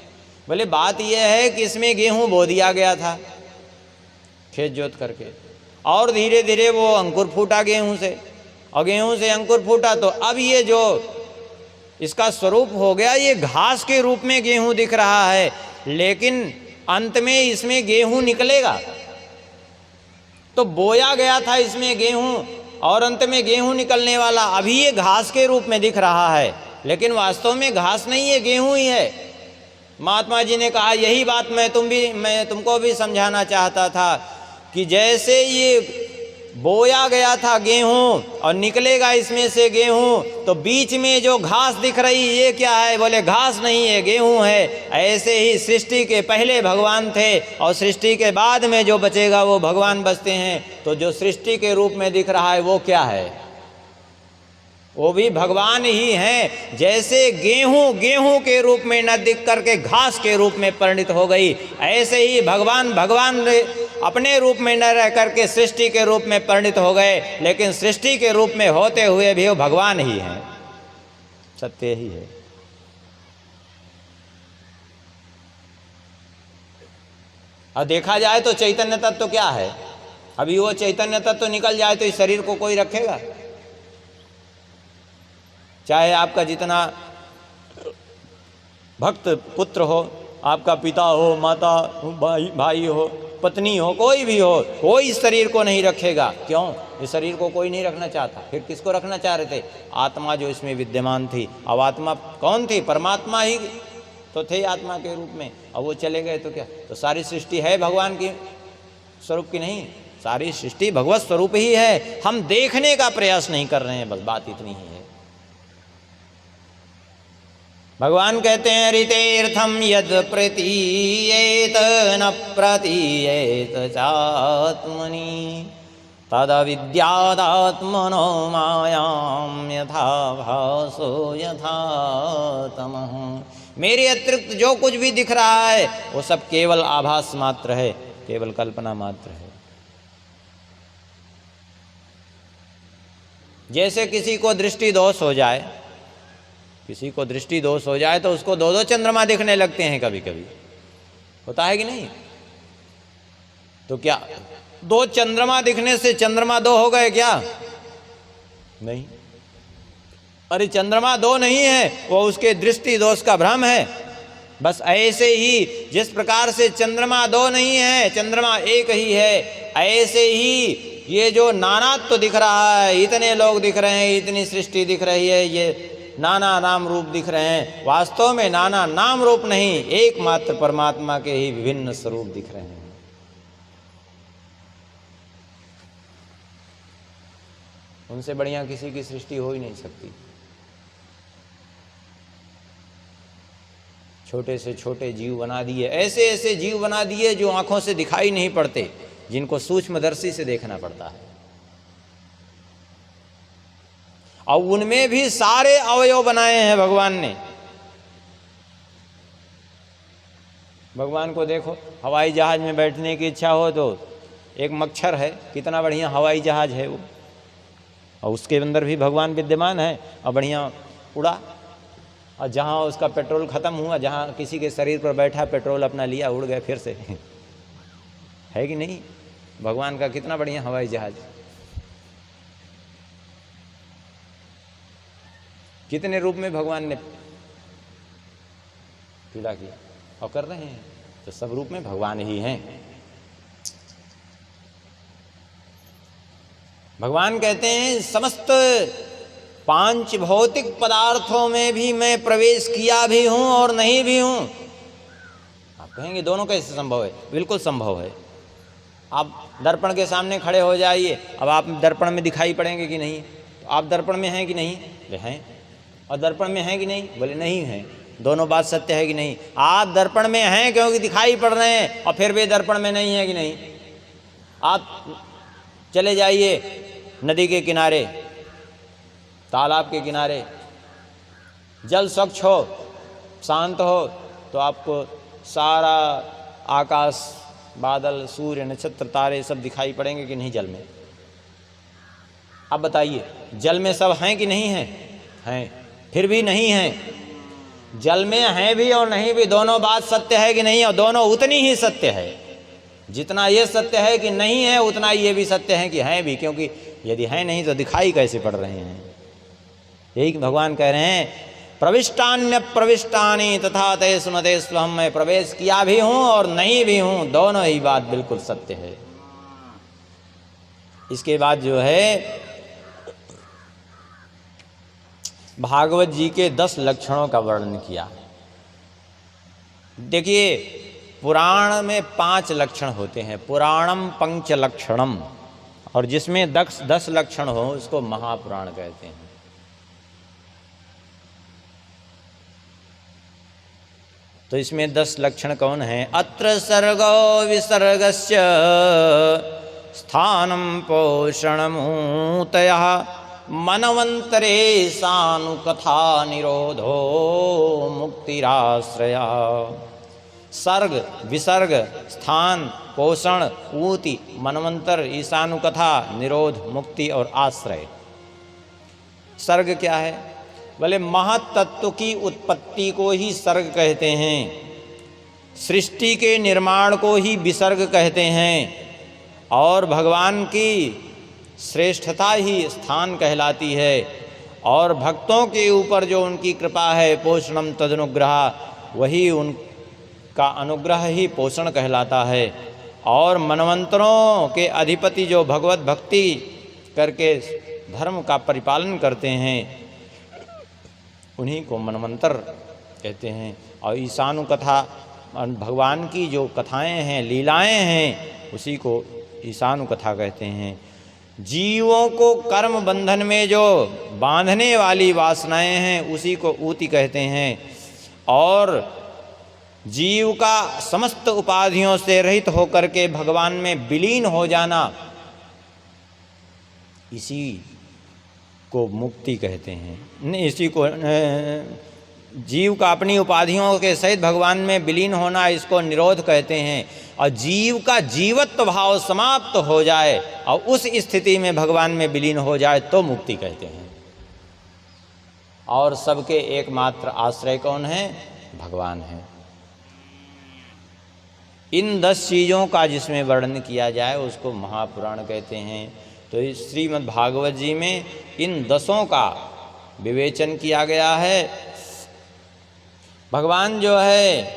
बोले बात यह है कि इसमें गेहूं बो दिया गया था खेत जोत करके, और धीरे धीरे वो अंकुर फूटा गेहूं से, और गेहूं से अंकुर फूटा तो अब ये जो इसका स्वरूप हो गया, ये घास के रूप में गेहूं दिख रहा है, लेकिन अंत में इसमें गेहूं निकलेगा। तो बोया गया था इसमें गेहूं और अंत में गेहूं निकलने वाला, अभी ये घास के रूप में दिख रहा है, लेकिन वास्तव में घास नहीं है, गेहूं ही है। महात्मा जी ने कहा यही बात मैं तुमको भी समझाना चाहता था कि जैसे ये बोया गया था गेहूं और निकलेगा इसमें से गेहूं, तो बीच में जो घास दिख रही ये क्या है? बोले घास नहीं है, गेहूं है। ऐसे ही सृष्टि के पहले भगवान थे और सृष्टि के बाद में जो बचेगा वो भगवान बचते हैं। तो जो सृष्टि के रूप में दिख रहा है वो क्या है? वो भी भगवान ही हैं। जैसे गेहूं गेहूं के रूप में न दिख करके घास के रूप में परिणित हो गई, ऐसे ही भगवान अपने रूप में न रह करके सृष्टि के रूप में परिणित हो गए, लेकिन सृष्टि के रूप में होते हुए भी वो भगवान ही हैं, सत्य ही है। और देखा जाए तो चैतन्य तत्व क्या है? अभी वो चैतन्य तत्व निकल जाए तो इस शरीर को कोई रखेगा? चाहे आपका जितना भक्त पुत्र हो, आपका पिता हो, माता हो, भाई हो, पत्नी हो, कोई भी हो, कोई इस शरीर को नहीं रखेगा। क्यों? इस शरीर को कोई नहीं रखना चाहता। फिर किसको रखना चाह रहे थे? आत्मा जो इसमें विद्यमान थी। अब आत्मा कौन थी? परमात्मा ही तो थे आत्मा के रूप में। अब वो चले गए तो क्या? तो सारी सृष्टि है भगवान की स्वरूप की नहीं? सारी सृष्टि भगवत स्वरूप ही है। हम देखने का प्रयास नहीं कर रहे हैं, बस बात इतनी ही है। भगवान कहते हैं ऋतेर्थम यद प्रतीयेत न प्रतीयेत चात्मनि तदविद्यादात्मनो मायां यथा भासो यथा तमः। मेरे अतिरिक्त जो कुछ भी दिख रहा है वो सब केवल आभास मात्र है, केवल कल्पना मात्र है। जैसे किसी को दृष्टि दोष हो जाए, किसी को दृष्टि दोष हो जाए तो उसको दो दो चंद्रमा दिखने लगते हैं, कभी कभी होता है कि नहीं? तो क्या दो चंद्रमा दिखने से चंद्रमा दो हो गए क्या? नहीं। अरे चंद्रमा दो नहीं है, वो उसके दृष्टि दोष का भ्रम है। बस ऐसे ही जिस प्रकार से चंद्रमा दो नहीं है, चंद्रमा एक ही है, ऐसे ही ये जो नानात्व दिख रहा है, इतने लोग दिख रहे हैं, इतनी सृष्टि दिख रही है, ये नाना नाम रूप दिख रहे हैं, वास्तव में नाना नाम रूप नहीं, एकमात्र परमात्मा के ही विभिन्न स्वरूप दिख रहे हैं। उनसे बढ़िया किसी की सृष्टि हो ही नहीं सकती। छोटे से छोटे जीव बना दिए, ऐसे ऐसे जीव बना दिए जो आंखों से दिखाई नहीं पड़ते, जिनको सूक्ष्मदर्शी से देखना पड़ता है। और उनमें भी सारे अवयव बनाए हैं भगवान ने। भगवान को देखो, हवाई जहाज में बैठने की इच्छा हो तो एक मच्छर है, कितना बढ़िया हवाई जहाज है वो, और उसके अंदर भी भगवान विद्यमान है और बढ़िया उड़ा। और जहाँ उसका पेट्रोल ख़त्म हुआ, जहाँ किसी के शरीर पर बैठा, पेट्रोल अपना लिया, उड़ गए फिर से है कि नहीं? भगवान का कितना बढ़िया हवाई जहाज। कितने रूप में भगवान ने पीड़ा किया और कर रहे हैं, तो सब रूप में भगवान ही हैं। भगवान कहते हैं समस्त पांच भौतिक पदार्थों में भी मैं प्रवेश किया भी हूं और नहीं भी हूं। आप कहेंगे दोनों कैसे संभव है? बिल्कुल संभव है। आप दर्पण के सामने खड़े हो जाइए, अब आप दर्पण में दिखाई पड़ेंगे कि नहीं? तो आप दर्पण में हैं कि नहीं? बोले हैं। और दर्पण में हैं कि नहीं? बोले नहीं हैं। दोनों बात सत्य है कि नहीं? आप दर्पण में हैं क्योंकि दिखाई पड़ रहे हैं, और फिर भी दर्पण में नहीं है कि नहीं? आप चले जाइए नदी के किनारे, तालाब के किनारे, जल स्वच्छ हो, शांत हो, तो आपको सारा आकाश, बादल, सूर्य, नक्षत्र, तारे सब दिखाई पड़ेंगे कि नहीं जल में? अब बताइए, जल में सब हैं कि नहीं हैं? हैं। फिर भी नहीं हैं। जल में हैं भी और नहीं भी, दोनों बात सत्य है कि नहीं? और दोनों उतनी ही सत्य है। जितना ये सत्य है कि नहीं है, उतना ये भी सत्य है कि हैं भी, क्योंकि यदि हैं नहीं तो दिखाई कैसे पड़ रहे हैं? यही भगवान कह रहे हैं, प्रविष्टान्य प्रविष्टानि तथा ते सुनते स्वहम। मैं प्रवेश किया भी हूं और नहीं भी हूं, दोनों ही बात बिल्कुल सत्य है। इसके बाद जो है भागवत जी के 10 लक्षणों का वर्णन किया। देखिए, पुराण में 5 लक्षण होते हैं। पुराणम पंच लक्षणम, और जिसमें 10 लक्षण हो उसको महापुराण कहते हैं। तो इसमें 10 लक्षण कौन है? अत्र सर्गो विसर्गस्य स्थानं पोषणमूतयः मनवंतरे सानुकथा निरोधो मुक्तिराश्रया। सर्ग, विसर्ग, स्थान, पोषण, ऊति, मनवंतर, ईशानुकथा, निरोध, मुक्ति और आश्रय। सर्ग क्या है? बोले महत तत्व की उत्पत्ति को ही सर्ग कहते हैं, सृष्टि के निर्माण को ही विसर्ग कहते हैं, और भगवान की श्रेष्ठता ही स्थान कहलाती है, और भक्तों के ऊपर जो उनकी कृपा है पोषणम तदनुग्रह, वही उनका अनुग्रह ही पोषण कहलाता है। और मनवंतरों के अधिपति जो भगवत भक्ति करके धर्म का परिपालन करते हैं उन्हीं को मनवंतर कहते हैं। और ईशानुकथा, भगवान की जो कथाएं हैं, लीलाएं हैं, उसी को ईशानुकथा कहते हैं। जीवों को कर्म बंधन में जो बांधने वाली वासनाएं हैं उसी को ऊति कहते हैं। और जीव का समस्त उपाधियों से रहित होकर के भगवान में विलीन हो जाना, इसी को मुक्ति कहते हैं। इसी को जीव का अपनी उपाधियों के सहित भगवान में विलीन होना, इसको निरोध कहते हैं। और जीव का जीवत्व भाव समाप्त हो जाए और उस स्थिति में भगवान में विलीन हो जाए तो मुक्ति कहते हैं। और सबके एकमात्र आश्रय कौन है? भगवान है। इन 10 चीज़ों का जिसमें वर्णन किया जाए उसको महापुराण कहते हैं। तो इस श्रीमद् भागवत जी में इन 10 का विवेचन किया गया है। भगवान जो है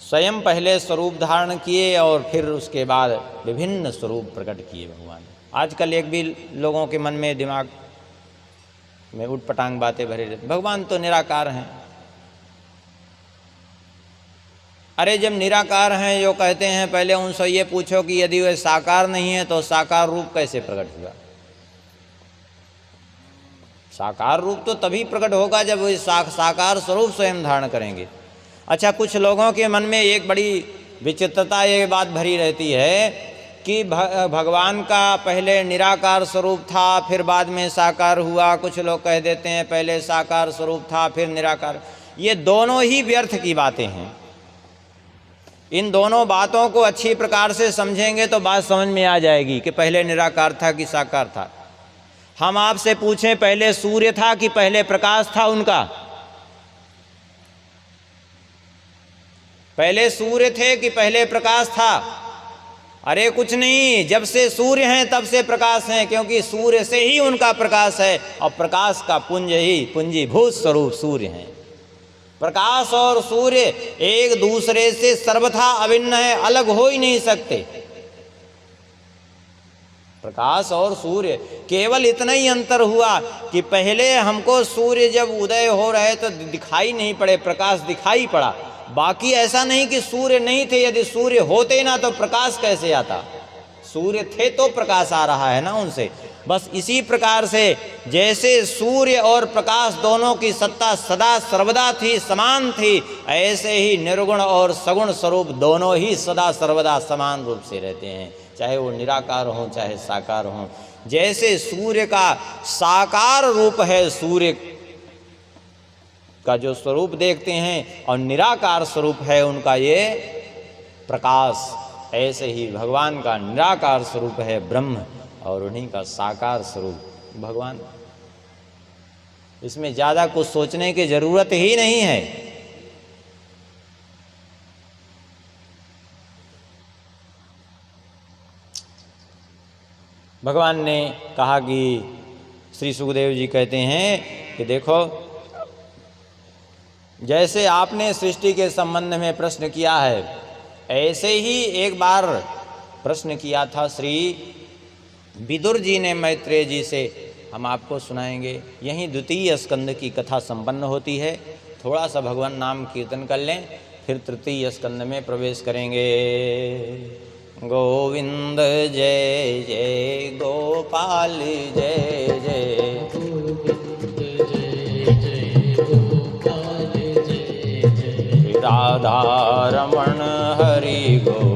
स्वयं पहले स्वरूप धारण किए और फिर उसके बाद विभिन्न स्वरूप प्रकट किए भगवान। आजकल एक भी लोगों के मन में, दिमाग में उटपटांग बातें भरी रहती, भगवान तो निराकार हैं। अरे जब निराकार हैं जो कहते हैं, पहले उनसे ये पूछो कि यदि वे साकार नहीं है तो साकार रूप कैसे प्रकट हुआ? साकार रूप तो तभी प्रकट होगा जब वे साकार स्वरूप स्वयं धारण करेंगे। अच्छा, कुछ लोगों के मन में एक बड़ी विचित्रता ये बात भरी रहती है कि भगवान का पहले निराकार स्वरूप था फिर बाद में साकार हुआ। कुछ लोग कह देते हैं पहले साकार स्वरूप था फिर निराकार। ये दोनों ही व्यर्थ की बातें हैं। इन दोनों बातों को अच्छी प्रकार से समझेंगे तो बात समझ में आ जाएगी कि पहले निराकार था कि साकार था। हम आपसे पूछें पहले सूर्य था कि पहले प्रकाश था उनका? पहले सूर्य थे कि पहले प्रकाश था? अरे कुछ नहीं, जब से सूर्य हैं तब से प्रकाश हैं, क्योंकि सूर्य से ही उनका प्रकाश है और प्रकाश का पुंज ही पुंजीभूत स्वरूप सूर्य हैं। प्रकाश और सूर्य एक दूसरे से सर्वथा अभिन्न है, अलग हो ही नहीं सकते। प्रकाश और सूर्य केवल इतना ही अंतर हुआ कि पहले हमको सूर्य जब उदय हो रहे तो दिखाई नहीं पड़े, प्रकाश दिखाई पड़ा। बाकी ऐसा नहीं कि सूर्य नहीं थे, यदि सूर्य होते ना तो प्रकाश कैसे आता? सूर्य थे तो प्रकाश आ रहा है ना उनसे। बस इसी प्रकार से जैसे सूर्य और प्रकाश दोनों की सत्ता सदा सर्वदा थी, समान थी, ऐसे ही निर्गुण और सगुण स्वरूप दोनों ही सदा सर्वदा समान रूप से रहते हैं, चाहे वो निराकार हों चाहे साकार हों। जैसे सूर्य का साकार रूप है, सूर्य का जो स्वरूप देखते हैं, और निराकार स्वरूप है उनका ये प्रकाश, ऐसे ही भगवान का निराकार स्वरूप है ब्रह्म और उन्हीं का साकार स्वरूप भगवान। इसमें ज़्यादा कुछ सोचने की जरूरत ही नहीं है। भगवान ने कहा कि श्री सुखदेव जी कहते हैं कि देखो, जैसे आपने सृष्टि के संबंध में प्रश्न किया है, ऐसे ही एक बार प्रश्न किया था श्री विदुर जी ने मैत्रेय जी से, हम आपको सुनाएंगे। यहीं द्वितीय स्कंद की कथा संपन्न होती है। थोड़ा सा भगवान नाम कीर्तन कर लें, फिर तृतीय स्कंद में प्रवेश करेंगे। गोविंद जय जय गोपाल जय जय गोविंद जय जय गोपाल जय जय राधा रमण हरि गो